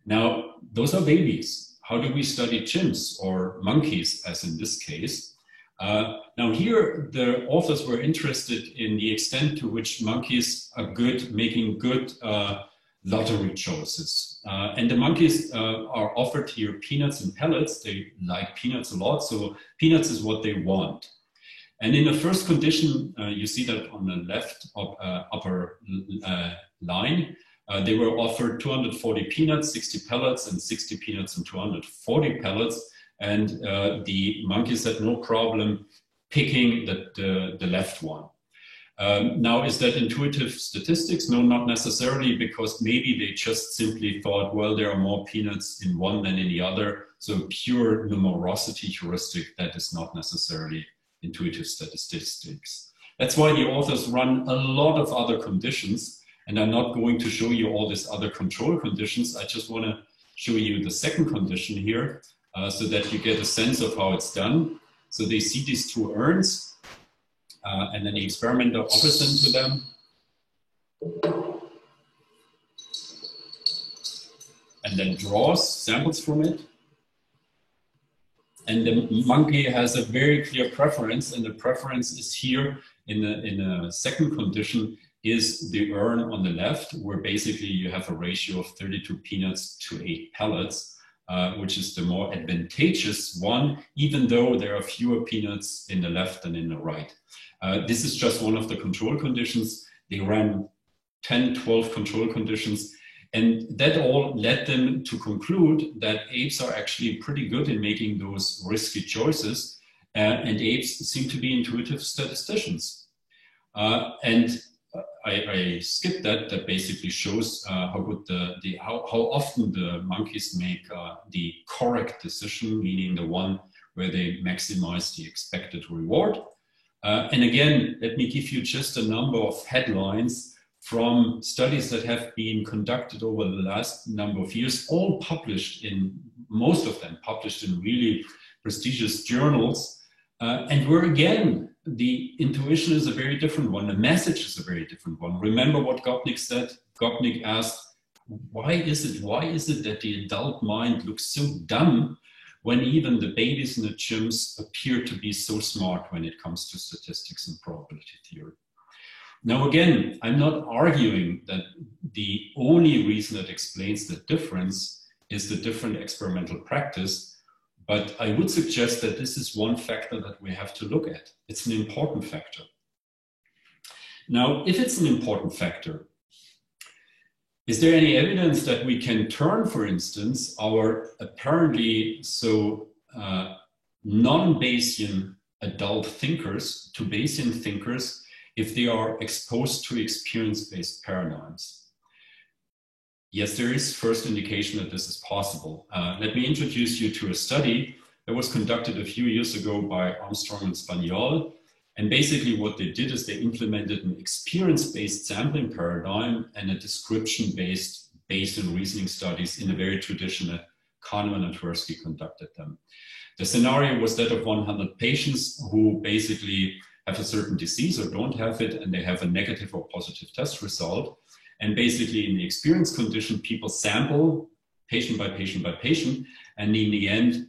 Now, those are babies. How do we study chimps or monkeys, as in this case? Now here, the authors were interested in the extent to which monkeys are good, making good lottery choices. And the monkeys are offered here peanuts and pellets. They like peanuts a lot, so peanuts is what they want. And in the first condition, you see that on the left upper line, they were offered 240 peanuts, 60 pellets, and 60 peanuts and 240 pellets. And the monkeys had no problem picking the left one. Now, is that intuitive statistics? No, not necessarily, because maybe they just simply thought, well, there are more peanuts in one than in the other. So pure numerosity heuristic, that is not necessarily intuitive statistics. That's why the authors run a lot of other conditions, and I'm not going to show you all these other control conditions. I just want to show you the second condition here so that you get a sense of how it's done. So they see these two urns, and then the experimenter offers them to them and then draws samples from it. And the monkey has a very clear preference, and the preference is here in a second condition is the urn on the left, where basically you have a ratio of 32 peanuts to 8 pellets, which is the more advantageous one, even though there are fewer peanuts in the left than in the right. This is just one of the control conditions. They ran 10, 12 control conditions. And that all led them to conclude that apes are actually pretty good in making those risky choices, and apes seem to be intuitive statisticians. And I skipped that. That basically shows how good how often the monkeys make the correct decision, meaning the one where they maximize the expected reward. And again, let me give you just a number of headlines from studies that have been conducted over the last number of years, all published in, most of them published in really prestigious journals, and where again, the intuition is a very different one, the message is a very different one. Remember what Gopnik said? Gopnik asked, why is it that the adult mind looks so dumb when even the babies and the chimps appear to be so smart when it comes to statistics and probability theory? Now again, I'm not arguing that the only reason that explains the difference is the different experimental practice, but I would suggest that this is one factor that we have to look at. It's an important factor. Now, if it's an important factor, is there any evidence that we can turn, for instance, our apparently so non-Bayesian adult thinkers to Bayesian thinkers if they are exposed to experience-based paradigms? Yes, there is first indication that this is possible. Let me introduce you to a study that was conducted a few years ago by Armstrong and Spagnol. And basically what they did is they implemented an experience-based sampling paradigm and a description-based Bayesian reasoning studies in a very traditional Kahneman and Tversky conducted them. The scenario was that of 100 patients who basically have a certain disease or don't have it, and they have a negative or positive test result. And basically in the experience condition, people sample patient by patient by patient, and in the end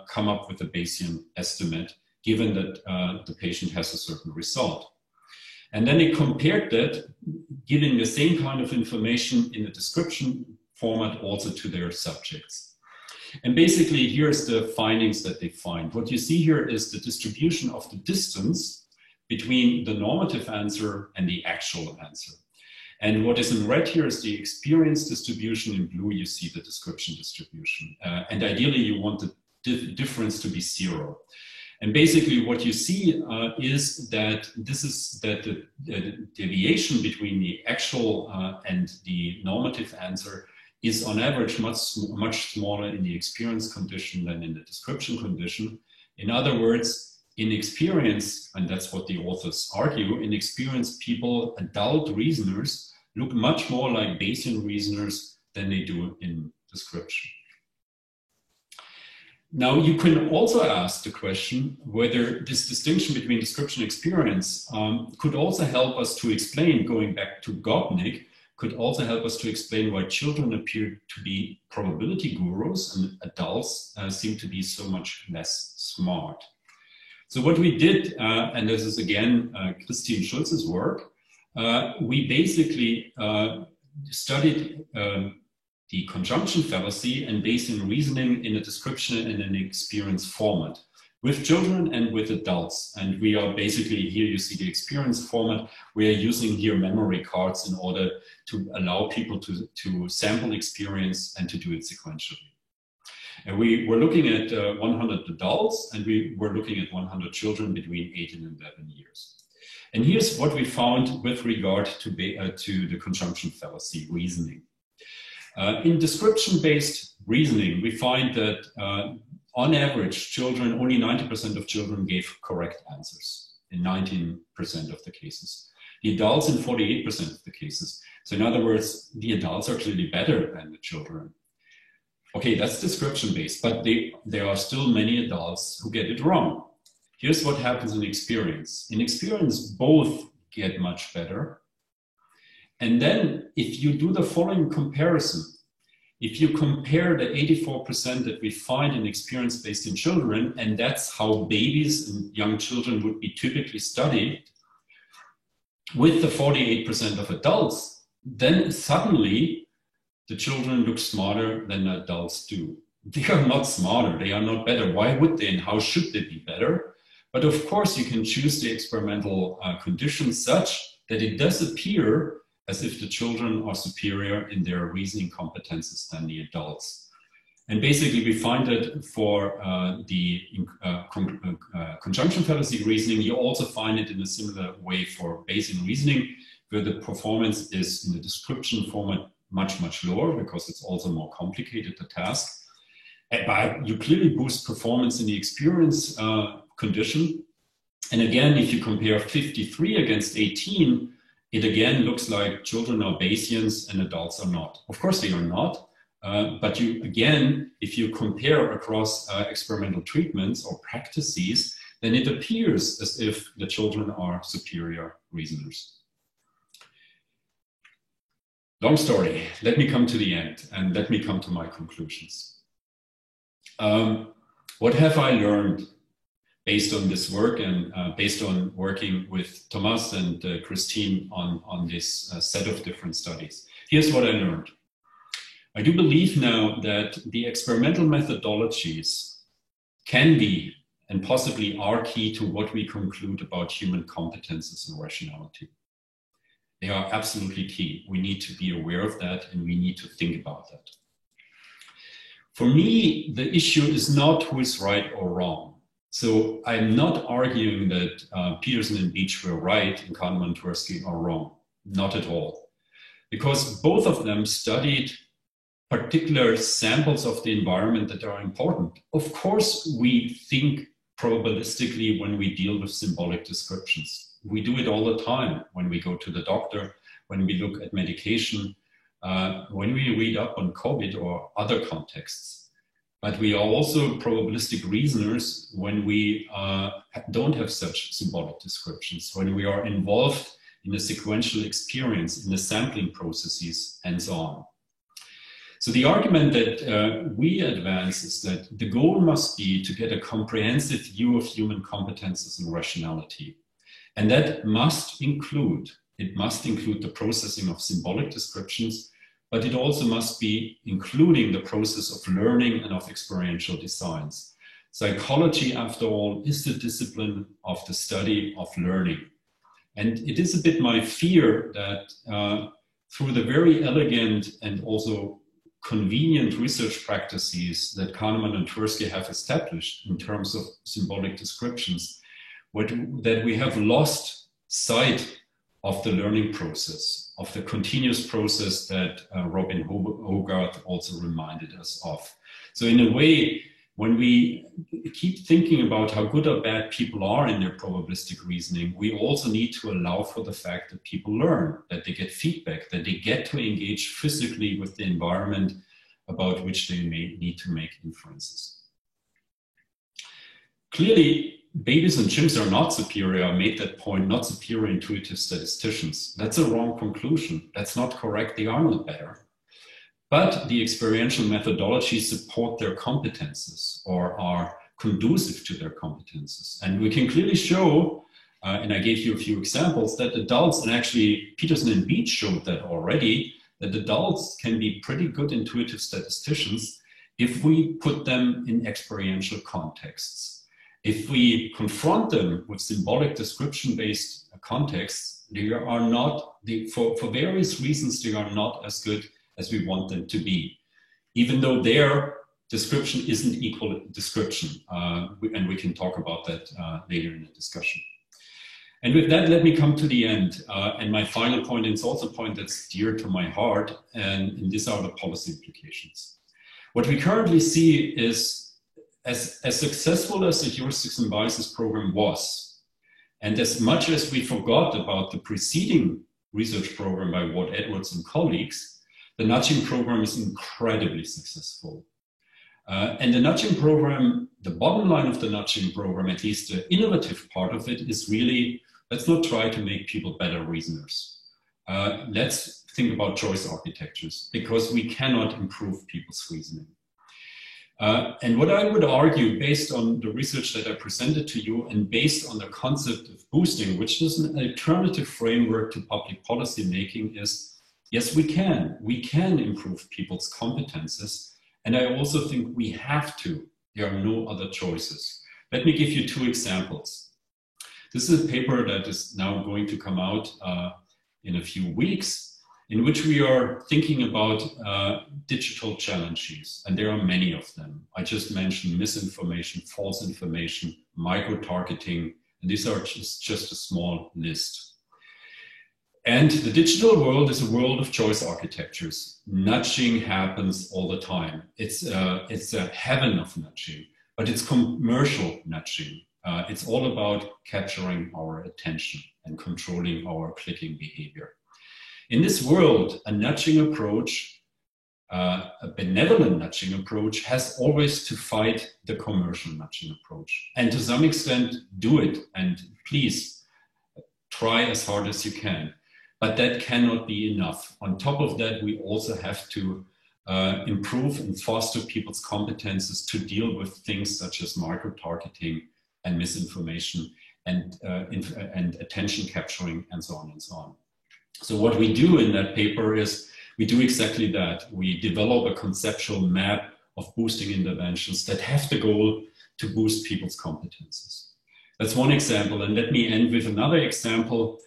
come up with a Bayesian estimate, given that the patient has a certain result. And then they compared that, giving the same kind of information in the description format also to their subjects. And basically here's the findings that they find. What you see here is the distribution of the distance between the normative answer and the actual answer. And what is in red here is the experience distribution. In blue, you see the description distribution. And ideally, you want the difference to be 0. And basically, what you see is that the deviation between the actual and the normative answer is on average much smaller in the experience condition than in the description condition. In other words, in experience, and that's what the authors argue, in experience, people, adult reasoners, look much more like Bayesian reasoners than they do in description. Now, you can also ask the question whether this distinction between description and experience could also help us to explain, going back to Gopnik, could also help us to explain why children appear to be probability gurus and adults seem to be so much less smart. So what we did, and this is again Christine Schulz's work, we basically studied the conjunction fallacy and Bayesian reasoning in a description and an experience format with children and with adults. And we are basically, here you see the experience format, we are using here memory cards in order to allow people to sample experience and to do it sequentially. And we were looking at 100 adults, and we were looking at 100 children between 8 and 11 years. And here's what we found with regard to the conjunction fallacy reasoning. In description-based reasoning, we find that on average, only 90% of children gave correct answers in 19% of the cases. The adults in 48% of the cases. So in other words, the adults are clearly better than the children. Okay, that's description-based, but there are still many adults who get it wrong. Here's what happens in experience. In experience, both get much better. And then if you do the following comparison, if you compare the 84% that we find in experience-based in children, and that's how babies and young children would be typically studied, with the 48% of adults, then suddenly the children look smarter than the adults do. They are not smarter, they are not better. Why would they and how should they be better? But of course, you can choose the experimental conditions such that it does appear as if the children are superior in their reasoning competences than the adults. And basically, we find that for the conjunction fallacy reasoning, you also find it in a similar way for Bayesian reasoning, where the performance is in the description format much lower because it's also more complicated, the task. But you clearly boost performance in the experience condition. And again, if you compare 53 against 18, it again looks like children are Bayesians and adults are not. Of course they are not, but if you compare across experimental treatments or practices, then it appears as if the children are superior reasoners. Long story, let me come to the end and let me come to my conclusions. What have I learned based on this work and based on working with Thomas and Christine on this set of different studies? Here's what I learned. I do believe now that the experimental methodologies can be and possibly are key to what we conclude about human competences and rationality. They are absolutely key. We need to be aware of that and we need to think about that. For me, the issue is not who is right or wrong. So I'm not arguing that Peterson and Beach were right and Kahneman and Tversky are wrong. Not at all. Because both of them studied particular samples of the environment that are important. Of course, we think probabilistically when we deal with symbolic descriptions. We do it all the time when we go to the doctor, when we look at medication, when we read up on COVID or other contexts. But we are also probabilistic reasoners when we don't have such symbolic descriptions, when we are involved in a sequential experience, in the sampling processes, and so on. So the argument that we advance is that the goal must be to get a comprehensive view of human competences and rationality. And that must include the processing of symbolic descriptions, but it also must be including the process of learning and of experiential designs. Psychology, after all, is the discipline of the study of learning. And it is a bit my fear that through the very elegant and also convenient research practices that Kahneman and Tversky have established in terms of symbolic descriptions, that we have lost sight of the learning process, of the continuous process that Robin Hogarth also reminded us of. So in a way, when we keep thinking about how good or bad people are in their probabilistic reasoning, we also need to allow for the fact that people learn, that they get feedback, that they get to engage physically with the environment about which they may need to make inferences. Clearly, babies and chimps are not superior. I made that point, not superior intuitive statisticians. That's a wrong conclusion. That's not correct. They are not better. But the experiential methodologies support their competences or are conducive to their competences. And we can clearly show, and I gave you a few examples, that adults, and actually Peterson and Beach showed that already, that adults can be pretty good intuitive statisticians if we put them in experiential contexts. If we confront them with symbolic description-based contexts, they are not, for various reasons, they are not as good as we want them to be, even though their description isn't equal description. And we can talk about that later in the discussion. And with that, let me come to the end. And my final point, and it's also a point that's dear to my heart, and these are the policy implications. What we currently see is, as successful as the heuristics and biases program was, and as much as we forgot about the preceding research program by Ward Edwards and colleagues, the nudging program is incredibly successful. And the nudging program, the bottom line of the nudging program, at least the innovative part of it, is really, let's not try to make people better reasoners. Let's think about choice architectures, because we cannot improve people's reasoning. And what I would argue, based on the research that I presented to you and based on the concept of boosting, which is an alternative framework to public policy making, is yes, we can improve people's competences. And I also think we have to. There are no other choices. Let me give you two examples. This is a paper that is now going to come out in a few weeks, in which we are thinking about digital challenges. And there are many of them. I just mentioned misinformation, false information, micro-targeting, and these are just a small list. And the digital world is a world of choice architectures. Nudging happens all the time. It's a heaven of nudging, but it's commercial nudging. It's all about capturing our attention and controlling our clicking behavior. In this world, a nudging approach, a benevolent nudging approach, has always to fight the commercial nudging approach. And to some extent, do it. And please try as hard as you can. But that cannot be enough. On top of that, we also have to improve and foster people's competences to deal with things such as micro-targeting and misinformation and attention capturing and so on and so on. So what we do in that paper is we do exactly that. We develop a conceptual map of boosting interventions that have the goal to boost people's competences. That's one example. And let me end with another example,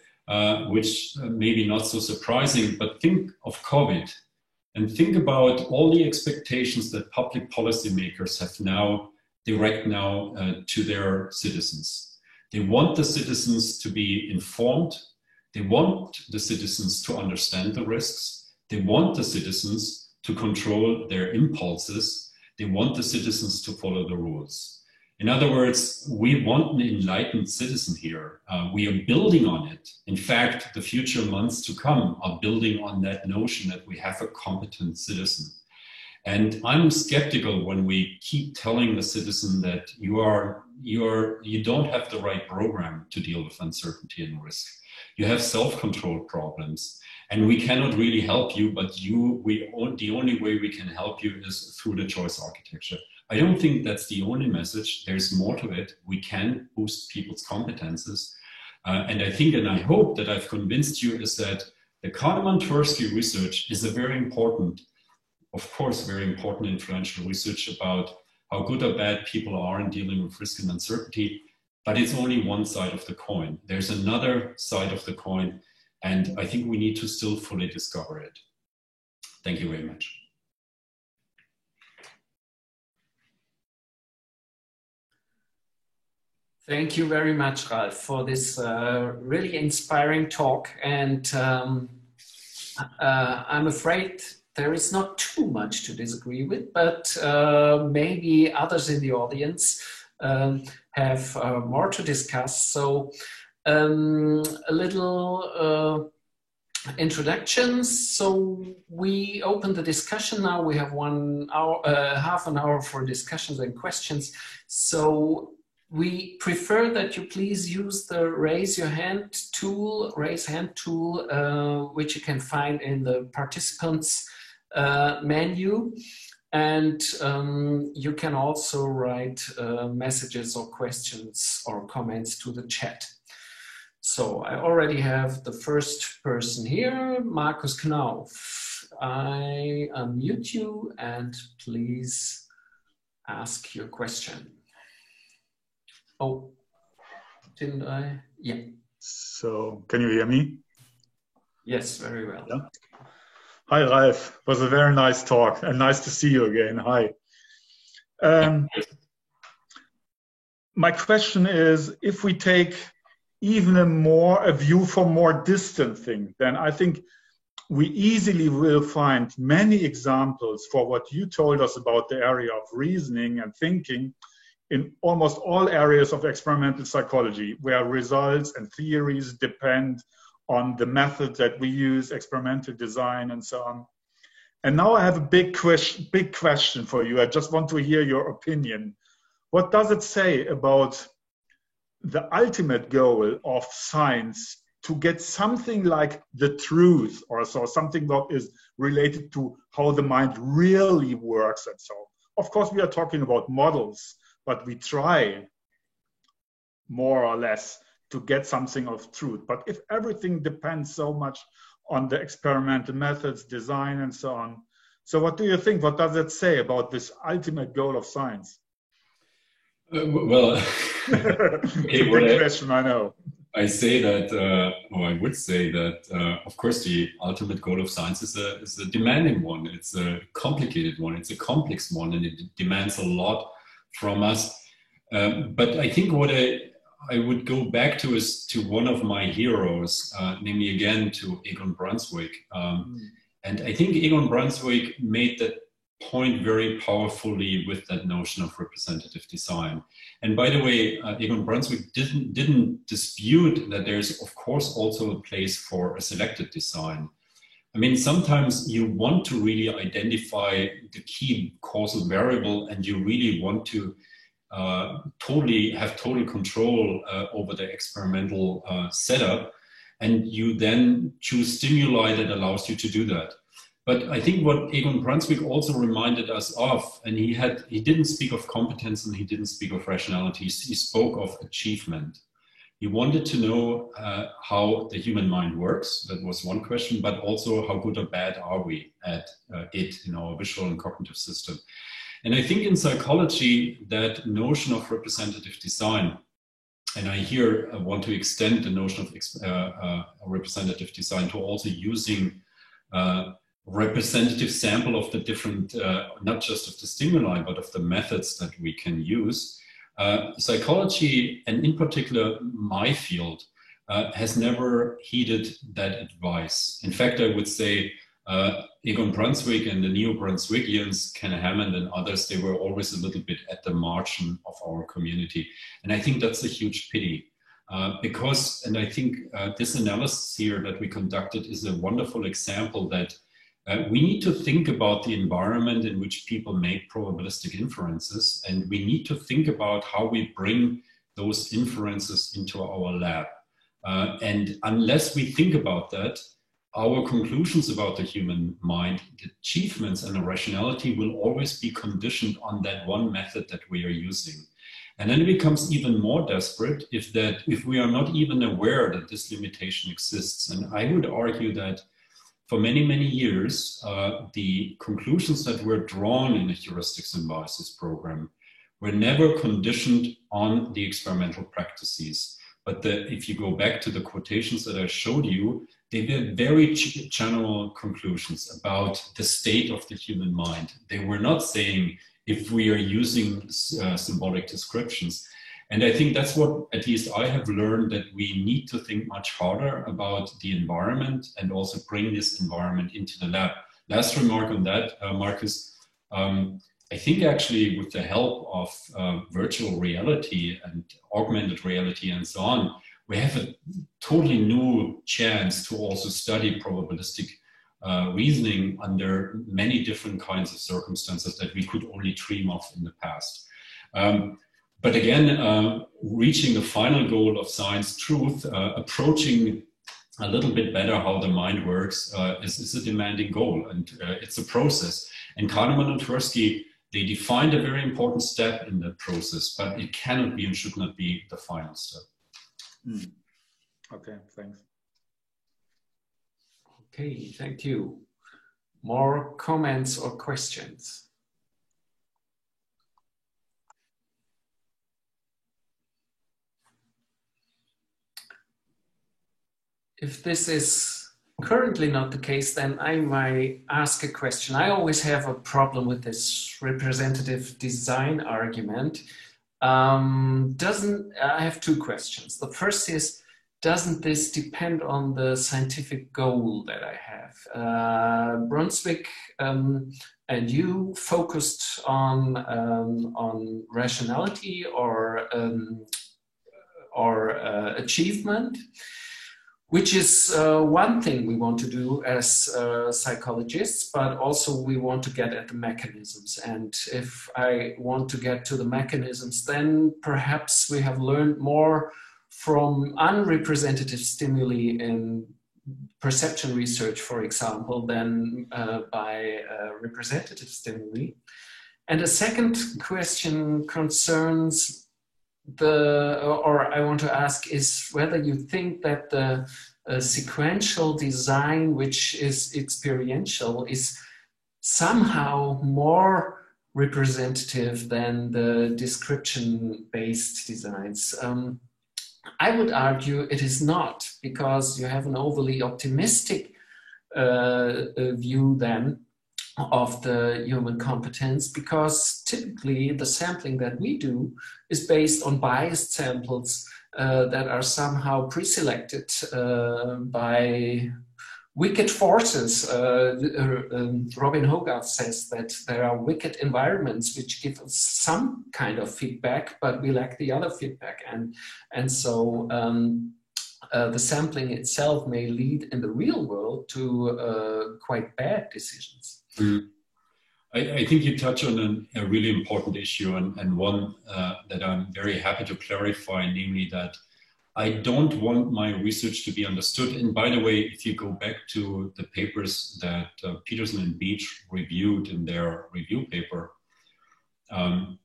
which maybe not so surprising, but think of COVID and think about all the expectations that public policymakers have now to their citizens. They want the citizens to be informed. They want the citizens to understand the risks. They want the citizens to control their impulses. They want the citizens to follow the rules. In other words, we want an enlightened citizen here. We are building on it. In fact, the future months to come are building on that notion that we have a competent citizen. And I'm skeptical when we keep telling the citizen that you don't have the right program to deal with uncertainty and risk. You have self-control problems, and we cannot really help you, but the only way we can help you is through the choice architecture. I don't think that's the only message. There's more to it. We can boost people's competences. And I think, and I hope that I've convinced you, is that the Kahneman-Tversky research is a very important, of course, very important influential research about how good or bad people are in dealing with risk and uncertainty, but it's only one side of the coin. There's another side of the coin, and I think we need to still fully discover it. Thank you very much. Thank you very much, Ralf, for this really inspiring talk. And I'm afraid there is not too much to disagree with, but maybe others in the audience have more to discuss. So a little introduction. So we open the discussion now. We have 1 hour, half an hour for discussions and questions. So we prefer that you please use the raise hand tool, which you can find in the participants menu. And you can also write messages or questions or comments to the chat. So I already have the first person here, Markus Knauf. I unmute you and please ask your question. Oh, didn't I? Yeah. So, can you hear me? Yes, very well. Yeah. Hi, Ralf. It was a very nice talk and nice to see you again. Hi. My question is, if we take even a view from more distant thing, then I think we easily will find many examples for what you told us about the area of reasoning and thinking in almost all areas of experimental psychology, where results and theories depend on the method that we use, experimental design, and so on. And now I have a big question for you. I just want to hear your opinion. What does it say about the ultimate goal of science to get something like the truth, or so something that is related to how the mind really works and so on? Of course, we are talking about models, but we try more or less to get something of truth. But if everything depends so much on the experimental methods, design, and so on, so what do you think? What does it say about this ultimate goal of science? Well, okay, big question, I know. I say that, or I would say that, of course, the ultimate goal of science is a demanding one. It's a complicated one. It's a complex one, and it demands a lot from us. But I think what I would go back to is to one of my heroes, namely again to Egon Brunswick. And I think Egon Brunswick made that point very powerfully with that notion of representative design. And by the way, Egon Brunswik didn't dispute that there's of course also a place for a selected design. I mean, sometimes you want to really identify the key causal variable, and you really want to totally have total control over the experimental setup, and you then choose stimuli that allows you to do that. But I think what Egon Brunswik also reminded us of, and he didn't speak of competence and he didn't speak of rationality, he spoke of achievement. He wanted to know how the human mind works. That was one question, but also how good or bad are we at it in our visual and cognitive system. And I think in psychology, that notion of representative design, and I here want to extend the notion of representative design to also using representative sample of the different, not just of the stimuli, but of the methods that we can use. Psychology, and in particular my field, has never heeded that advice. In fact, I would say Egon Brunswik and the neo-Brunswikians, Ken Hammond and others, they were always a little bit at the margin of our community. And I think that's a huge pity. Because, and I think this analysis here that we conducted is a wonderful example that we need to think about the environment in which people make probabilistic inferences, and we need to think about how we bring those inferences into our lab. And unless we think about that, our conclusions about the human mind, the achievements and the rationality will always be conditioned on that one method that we are using. And then it becomes even more desperate if we are not even aware that this limitation exists. And I would argue that for many, many years, the conclusions that were drawn in the heuristics and biases program were never conditioned on the experimental practices. But if you go back to the quotations that I showed you, they were very general conclusions about the state of the human mind. They were not saying if we are using symbolic descriptions. And I think that's what, at least I have learned, that we need to think much harder about the environment and also bring this environment into the lab. Last remark on that, Marcus, I think actually with the help of virtual reality and augmented reality and so on, we have a totally new chance to also study probabilistic reasoning under many different kinds of circumstances that we could only dream of in the past. But again, reaching the final goal of science truth, approaching a little bit better how the mind works is a demanding goal, and it's a process. And Kahneman and Tversky, they defined a very important step in that process, but it cannot be and should not be the final step. Okay, thanks. Okay, thank you. More comments or questions? If this is currently not the case, then I might ask a question. I always have a problem with this representative design argument. I have two questions. The first is, doesn't this depend on the scientific goal that I have? Brunswik and you focused on rationality or achievement, which is one thing we want to do as psychologists, but also we want to get at the mechanisms. And if I want to get to the mechanisms, then perhaps we have learned more from unrepresentative stimuli in perception research, for example, than by representative stimuli. And a second question concerns I want to ask is whether you think that the sequential design, which is experiential, is somehow more representative than the description-based designs. I would argue it is not, because you have an overly optimistic view then of the human competence, because typically the sampling that we do is based on biased samples that are somehow pre-selected by wicked forces. Robin Hogarth says that there are wicked environments which give us some kind of feedback, but we lack the other feedback. And so the sampling itself may lead in the real world to quite bad decisions. Mm. I think you touch on a really important issue, and one that I'm very happy to clarify, namely that I don't want my research to be understood. And by the way, if you go back to the papers that Peterson and Beach reviewed in their review paper, then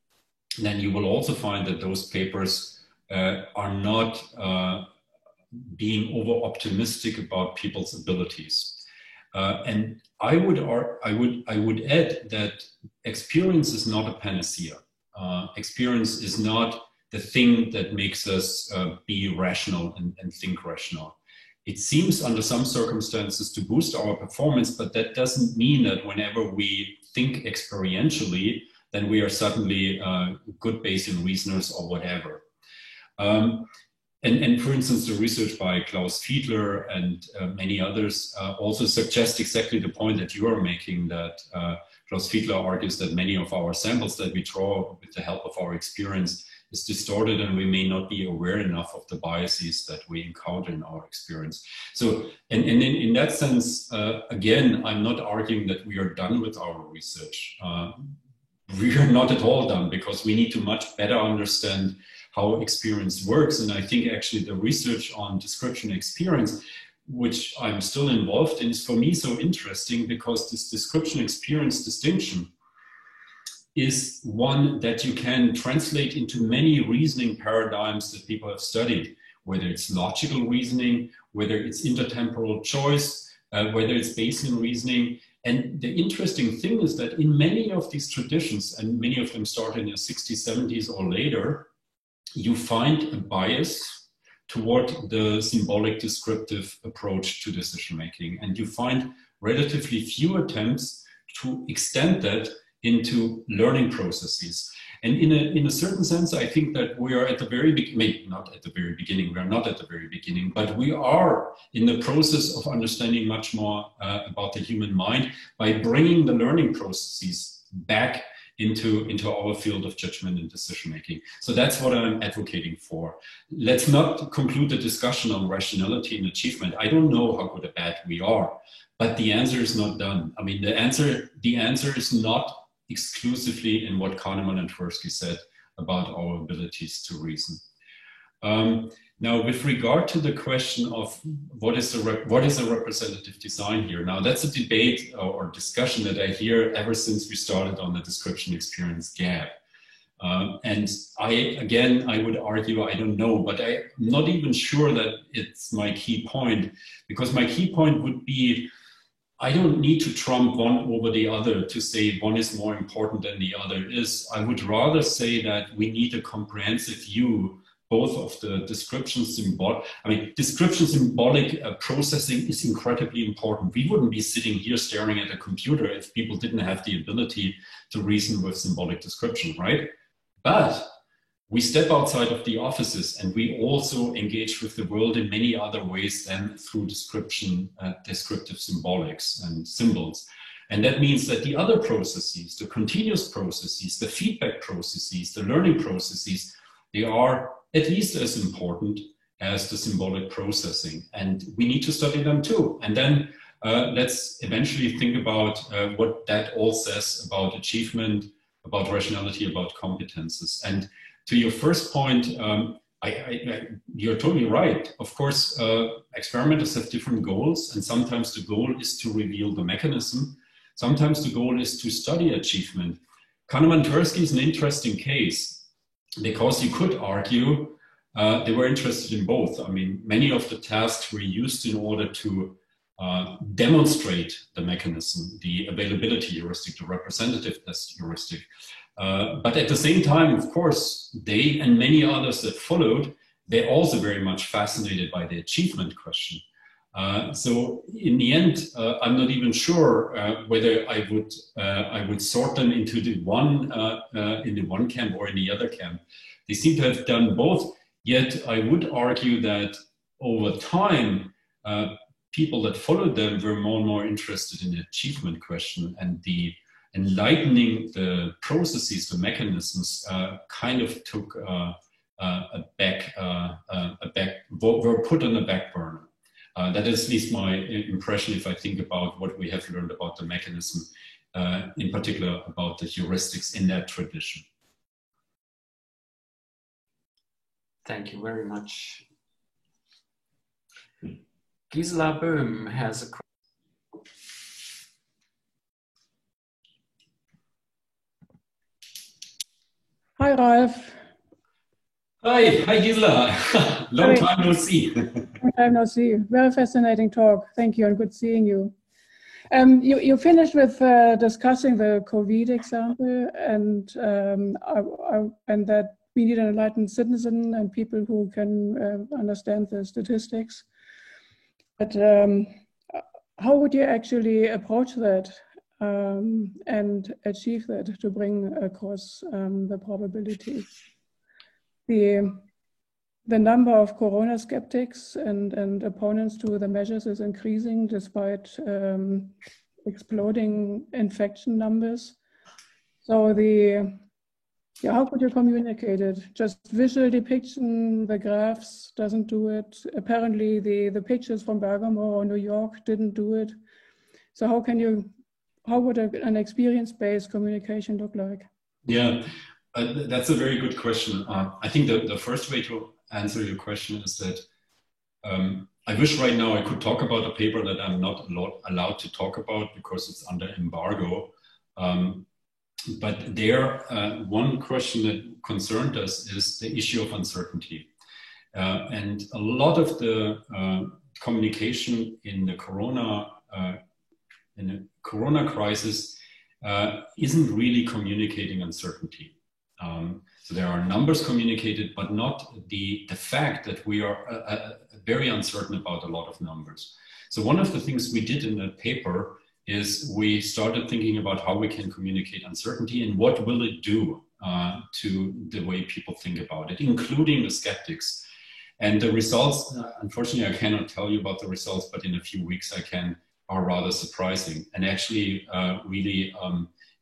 you will also find that those papers are not being over-optimistic about people's abilities. And I would add that experience is not a panacea. Experience is not the thing that makes us be rational and think rational. It seems under some circumstances to boost our performance, but that doesn't mean that whenever we think experientially, then we are suddenly good Bayesian reasoners or whatever. And for instance, the research by Klaus Fiedler and many others also suggest exactly the point that you are making, that Klaus Fiedler argues that many of our samples that we draw with the help of our experience is distorted, and we may not be aware enough of the biases that we encounter in our experience. So, and in that sense, again, I'm not arguing that we are done with our research. We are not at all done, because we need to much better understand how experience works. And I think actually the research on description experience, which I'm still involved in, is for me so interesting, because this description experience distinction is one that you can translate into many reasoning paradigms that people have studied, whether it's logical reasoning, whether it's intertemporal choice, whether it's Bayesian reasoning. And the interesting thing is that in many of these traditions, and many of them started in the 60s, 70s or later, you find a bias toward the symbolic descriptive approach to decision making. And you find relatively few attempts to extend that into learning processes. And in a certain sense, I think that we are at the very beginning, maybe not at the very beginning, we are not at the very beginning, but we are in the process of understanding much more about the human mind by bringing the learning processes back into our field of judgment and decision making. So that's what I'm advocating for. Let's not conclude the discussion on rationality and achievement. I don't know how good or bad we are, but the answer is not done. I mean, the answer is not exclusively in what Kahneman and Tversky said about our abilities to reason. Now, with regard to the question of what is a representative design here, now that's a debate or discussion that I hear ever since we started on the description experience gap. And I would argue, I don't know, but I'm not even sure that it's my key point, because my key point would be, I don't need to trump one over the other to say one is more important than the other is. I would rather say that we need a comprehensive view both of the description symbolic. I mean, description symbolic processing is incredibly important. We wouldn't be sitting here staring at a computer if people didn't have the ability to reason with symbolic description, right? But we step outside of the offices, and we also engage with the world in many other ways than through description, descriptive symbolics and symbols. And that means that the other processes, the continuous processes, the feedback processes, the learning processes, they are at least as important as the symbolic processing. And we need to study them too. And then let's eventually think about what that all says about achievement, about rationality, about competences. And to your first point, you're totally right. Of course, experimenters have different goals, and sometimes the goal is to reveal the mechanism. Sometimes the goal is to study achievement. Kahneman-Tversky is an interesting case, because you could argue they were interested in both. I mean, many of the tasks were used in order to demonstrate the mechanism, the availability heuristic, the representativeness heuristic. But at the same time, of course, they and many others that followed, they're also very much fascinated by the achievement question. So in the end, I'm not even sure whether I would sort them into the one in the one camp or in the other camp. They seem to have done both. Yet I would argue that over time, people that followed them were more and more interested in the achievement question, and the enlightening the processes, the mechanisms, kind of took were put on the back burner. That is at least my impression if I think about what we have learned about the mechanism, in particular about the heuristics in that tradition. Thank you very much. Gisela Böhm has a question. Hi, Ralf. Hi Gisela. Long time no see. Long time no see. Very fascinating talk. Thank you, and good seeing you. You finished with discussing the COVID example, and that we need an enlightened citizen and people who can understand the statistics. But how would you actually approach that and achieve that to bring across the probability? The number of corona skeptics and opponents to the measures is increasing despite exploding infection numbers. So how could you communicate it? Just visual depiction, the graphs doesn't do it. Apparently the pictures from Bergamo or New York didn't do it. So how would an experience-based communication look like? Yeah, that's a very good question. I think the first way to answer your question is that I wish right now I could talk about a paper that I'm not allowed to talk about because it's under embargo. But there, one question that concerned us is the issue of uncertainty. And a lot of the communication in the corona crisis isn't really communicating uncertainty. So there are numbers communicated, but not the fact that we are very uncertain about a lot of numbers. So one of the things we did in that paper is we started thinking about how we can communicate uncertainty and what will it do to the way people think about it, including the skeptics. And the results, unfortunately, I cannot tell you about the results, but in a few weeks I can, are rather surprising and actually really,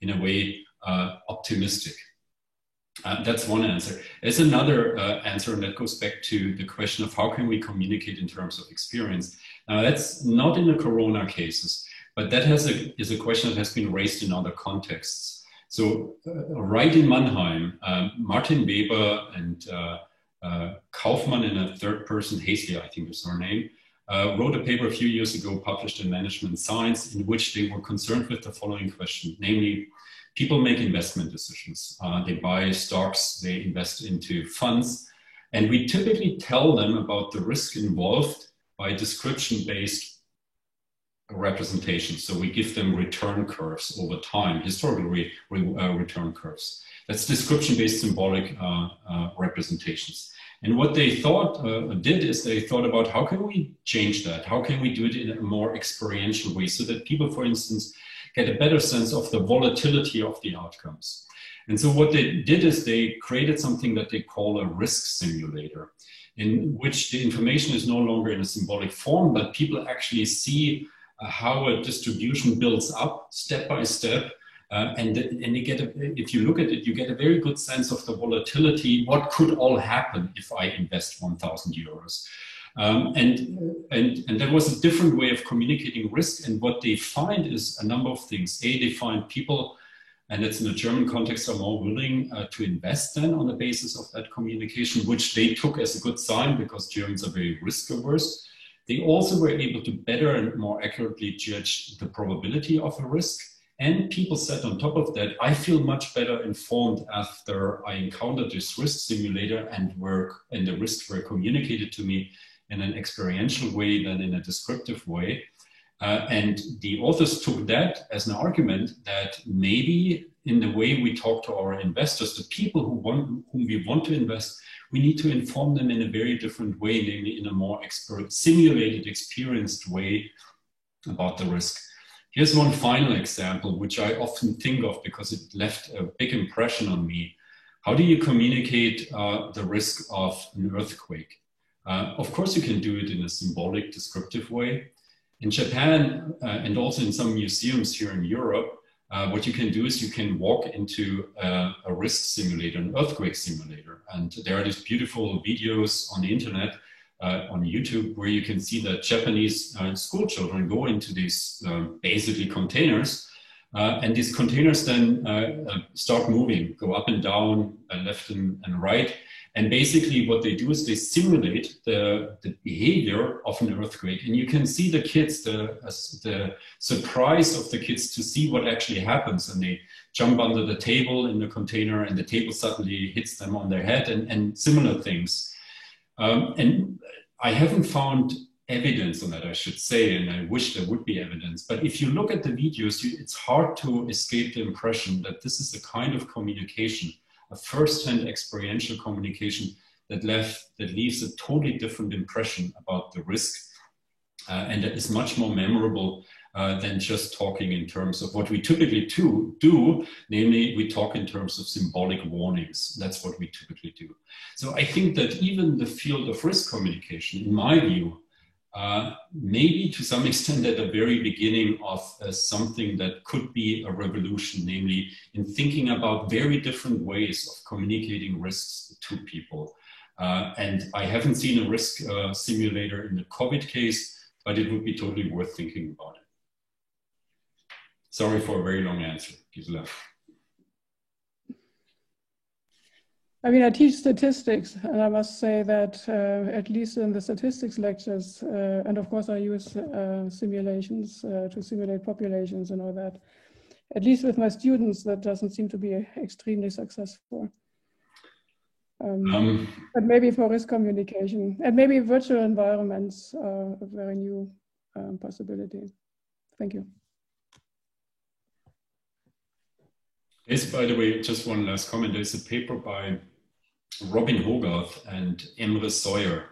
in a way, optimistic. That's one answer. There's another answer, and that goes back to the question of how can we communicate in terms of experience. Now, that's not in the corona cases, but that is a question that has been raised in other contexts. So right in Mannheim, Martin Weber and Kaufmann in a third person, Hazley, I think is her name, wrote a paper a few years ago published in Management Science in which they were concerned with the following question, namely, people make investment decisions. They buy stocks, they invest into funds, and we typically tell them about the risk involved by description-based representation. So we give them return curves over time, historical return curves. That's description-based symbolic representations. And what they did is they thought about how can we change that? How can we do it in a more experiential way so that people, for instance, get a better sense of the volatility of the outcomes. And so what they did is they created something that they call a risk simulator, in which the information is no longer in a symbolic form, but people actually see how a distribution builds up step by step. And you get if you look at it, you get a very good sense of the volatility. What could all happen if I invest 1,000 euros? And there was a different way of communicating risk. And what they find is a number of things. They find people, and it's in a German context, are more willing to invest then on the basis of that communication, which they took as a good sign because Germans are very risk averse. They also were able to better and more accurately judge the probability of a risk. And people said on top of that, I feel much better informed after I encountered this risk simulator and the risks were communicated to me in an experiential way than in a descriptive way. And the authors took that as an argument that maybe in the way we talk to our investors, the people whom we want to invest, we need to inform them in a very different way, namely in a more simulated, experienced way about the risk. Here's one final example, which I often think of because it left a big impression on me. How do you communicate the risk of an earthquake? Of course, you can do it in a symbolic, descriptive way. In Japan, and also in some museums here in Europe, what you can do is you can walk into a risk simulator, an earthquake simulator. And there are these beautiful videos on the internet, on YouTube, where you can see that Japanese school children go into these basically containers. And these containers then start moving, go up and down, left and right. And basically what they do is they simulate the behavior of an earthquake. And you can see the kids, the surprise of the kids to see what actually happens. And they jump under the table in the container and the table suddenly hits them on their head and similar things. And I haven't found evidence on that, I should say, and I wish there would be evidence. But if you look at the videos, it's hard to escape the impression that this is a kind of communication, a first-hand experiential communication that leaves a totally different impression about the risk, and that is much more memorable than just talking in terms of what we typically do, namely we talk in terms of symbolic warnings. That's what we typically do. So I think that even the field of risk communication, in my view, maybe to some extent at the very beginning of something that could be a revolution, namely in thinking about very different ways of communicating risks to people. And I haven't seen a risk simulator in the COVID case, but it would be totally worth thinking about it. Sorry for a very long answer, Gisela. I mean, I teach statistics, and I must say that at least in the statistics lectures, and of course I use simulations to simulate populations and all that, at least with my students, that doesn't seem to be extremely successful. But maybe for risk communication, and maybe virtual environments are a very new possibility. Thank you. Yes, by the way, just one last comment. There's a paper by Robin Hogarth and Emre Sawyer,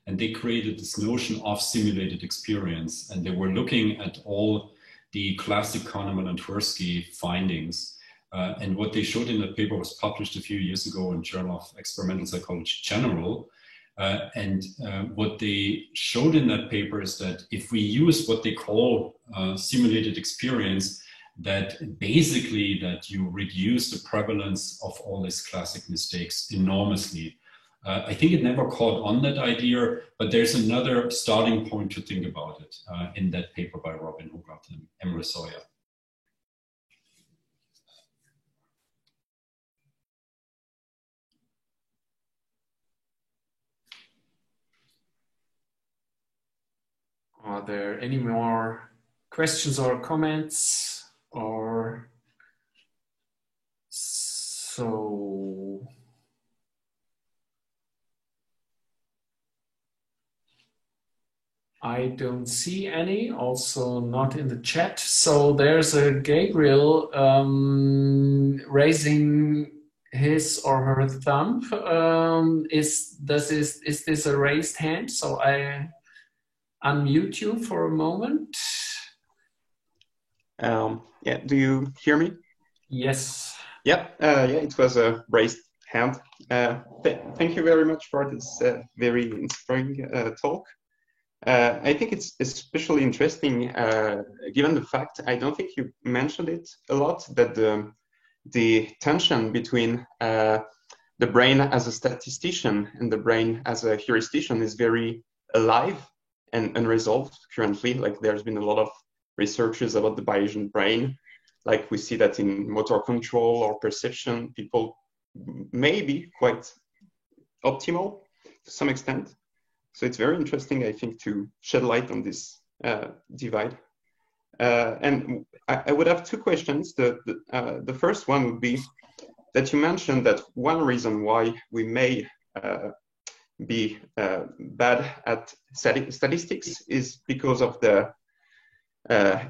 and they created this notion of simulated experience. And they were looking at all the classic Kahneman and Tversky findings. And what they showed in that paper was published a few years ago in Journal of Experimental Psychology General. What they showed in that paper is that if we use what they call simulated experience, that basically that you reduce the prevalence of all these classic mistakes enormously. I think it never caught on that idea, but there's another starting point to think about it in that paper by Robin Hogarth and Emre Sawyer. Are there any more questions or comments? Or so I don't see any, also not in the chat. So there's a Gabriel raising his or her thumb. Is this a raised hand? So I unmute you for a moment. Yeah, do you hear me? Yes. Yeah, it was a raised hand. Thank you very much for this very inspiring talk. I think it's especially interesting, given the fact, I don't think you mentioned it a lot, that the tension between the brain as a statistician and the brain as a heuristician is very alive and unresolved currently. Like there's been a lot of researches about the Bayesian brain, like we see that in motor control or perception, people may be quite optimal to some extent. So it's very interesting, I think, to shed light on this divide. And I would have two questions. The first one would be that you mentioned that one reason why we may be bad at statistics is because of the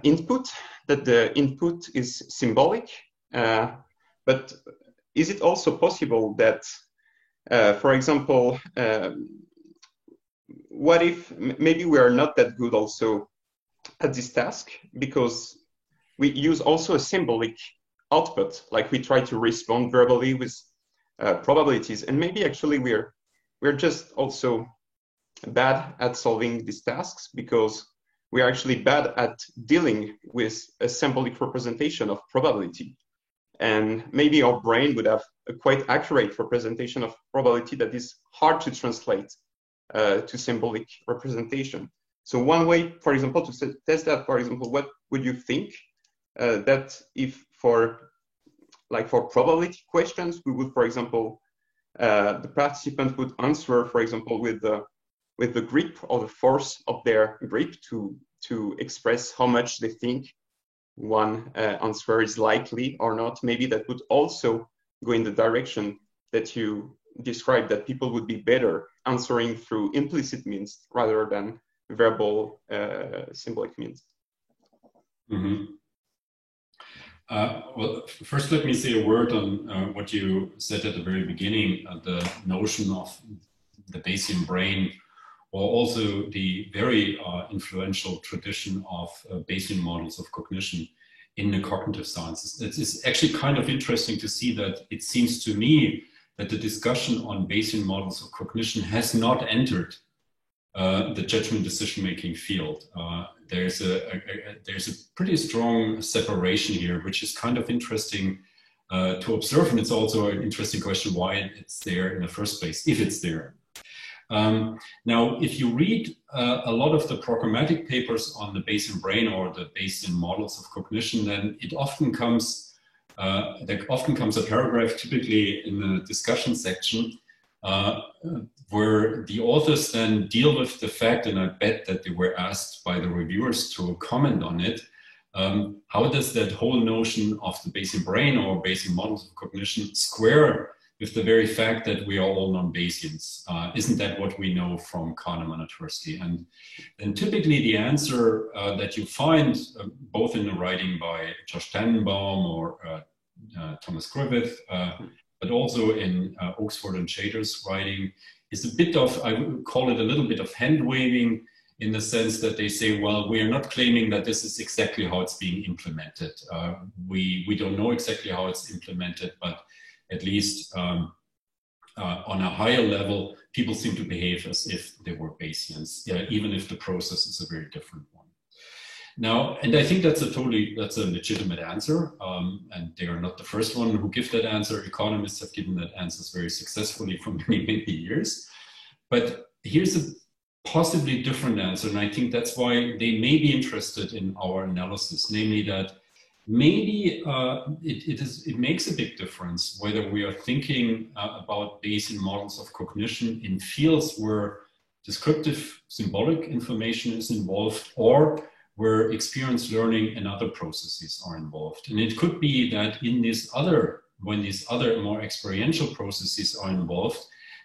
input, that the input is symbolic. But is it also possible that, for example, what if maybe we are not that good also at this task because we use also a symbolic output, like we try to respond verbally with probabilities, and maybe actually we're just also bad at solving these tasks because we are actually bad at dealing with a symbolic representation of probability. And maybe our brain would have a quite accurate representation of probability that is hard to translate to symbolic representation. So one way, for example, to test that, for example, what would you think that if for probability questions, we would, for example, the participant would answer, for example, with the grip or the force of their grip to express how much they think one answer is likely or not. Maybe that would also go in the direction that you described, that people would be better answering through implicit means rather than verbal symbolic means. Mm-hmm. Well, first let me say a word on what you said at the very beginning, the notion of the Bayesian brain, or also the very influential tradition of Bayesian models of cognition in the cognitive sciences. It's actually kind of interesting to see that it seems to me that the discussion on Bayesian models of cognition has not entered the judgment decision-making field. There's a pretty strong separation here, which is kind of interesting to observe, and it's also an interesting question why it's there in the first place, if it's there. Now, if you read a lot of the programmatic papers on the Bayesian brain or the Bayesian models of cognition, then it often comes, there often comes a paragraph, typically in the discussion section, where the authors then deal with the fact, and I bet that they were asked by the reviewers to comment on it, how does that whole notion of the Bayesian brain or Bayesian models of cognition square with the very fact that we are all non-Bayesians? Isn't that what we know from Kahneman at University? And typically the answer that you find both in the writing by Josh Tannenbaum or Thomas Griffith, but also in Oxford and Chater's writing, is a bit of, I would call it a little bit of hand-waving, in the sense that they say, well, we are not claiming that this is exactly how it's being implemented. We don't know exactly how it's implemented, but at least on a higher level, people seem to behave as if they were Bayesians, even if the process is a very different one. Now, and I think that's a legitimate answer, and they are not the first one who give that answer. Economists have given that answer very successfully for many, many years. But here's a possibly different answer, and I think that's why they may be interested in our analysis, namely that maybe it makes a big difference whether we are thinking about Bayesian models of cognition in fields where descriptive symbolic information is involved, or where experience learning and other processes are involved. And it could be that in when these other more experiential processes are involved,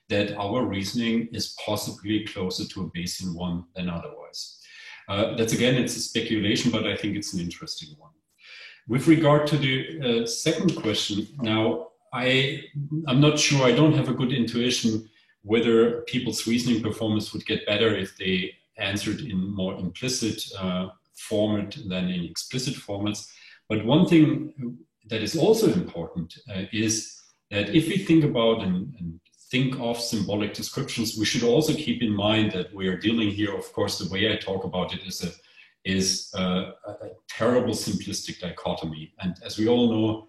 that our reasoning is possibly closer to a Bayesian one than otherwise. That's again, it's a speculation, but I think it's an interesting one. With regard to the second question, now I'm not sure, I don't have a good intuition whether people's reasoning performance would get better if they answered in more implicit format than in explicit formats. But one thing that is also important is that if we think about and think of symbolic descriptions, we should also keep in mind that we are dealing here, of course, the way I talk about it is a terrible simplistic dichotomy. And as we all know,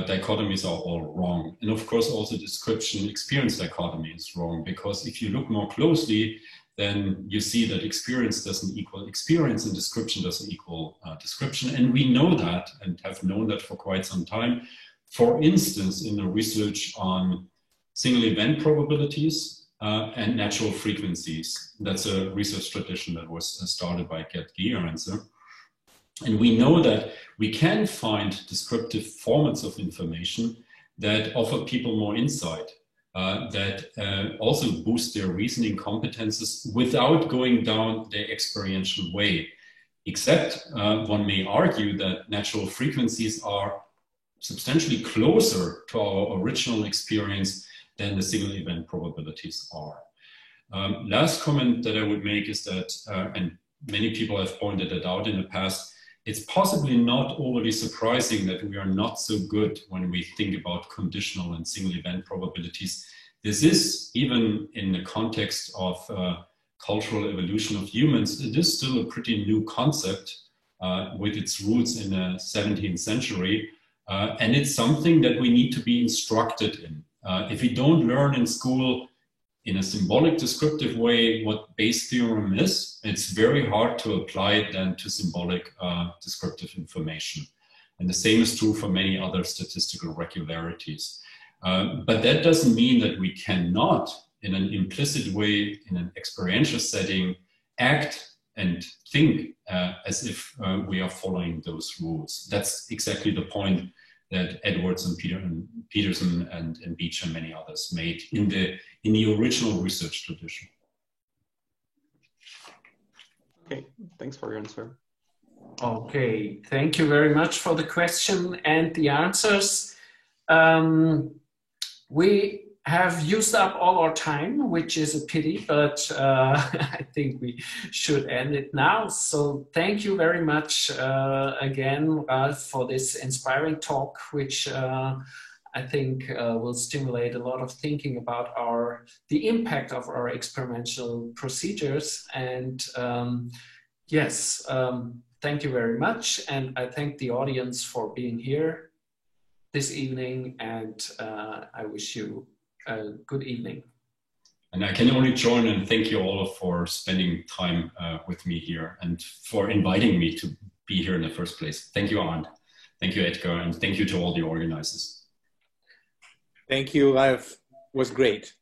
dichotomies are all wrong. And of course, also description experience dichotomy is wrong, because if you look more closely, then you see that experience doesn't equal experience and description doesn't equal description. And we know that and have known that for quite some time. For instance, in the research on single event probabilities and natural frequencies. That's a research tradition that was started by Gerd Gigerenzer. And we know that we can find descriptive formats of information that offer people more insight, that also boost their reasoning competences without going down their experiential way. Except one may argue that natural frequencies are substantially closer to our original experience than the single event probabilities are. Last comment that I would make is that, and many people have pointed it out in the past, it's possibly not overly surprising that we are not so good when we think about conditional and single event probabilities. This is, even in the context of cultural evolution of humans, it is still a pretty new concept with its roots in the 17th century. And it's something that we need to be instructed in. If we don't learn in school in a symbolic descriptive way what Bayes' theorem is, it's very hard to apply it then to symbolic descriptive information. And the same is true for many other statistical regularities. But that doesn't mean that we cannot, in an implicit way, in an experiential setting, act and think as if we are following those rules. That's exactly the point that Edwards and Peterson and Beach and many others made in the original research tradition. Okay, thanks for your answer. Okay, thank you very much for the question and the answers. We have used up all our time, which is a pity, but I think we should end it now. So thank you very much again, Ralf, for this inspiring talk, which I think will stimulate a lot of thinking about the impact of our experimental procedures. And yes, thank you very much. And I thank the audience for being here this evening, and I wish you a good evening. And I can only join and thank you all for spending time with me here and for inviting me to be here in the first place. Thank you, Arndt. Thank you, Edgar, and thank you to all the organizers. Thank you, Ralf. It was great.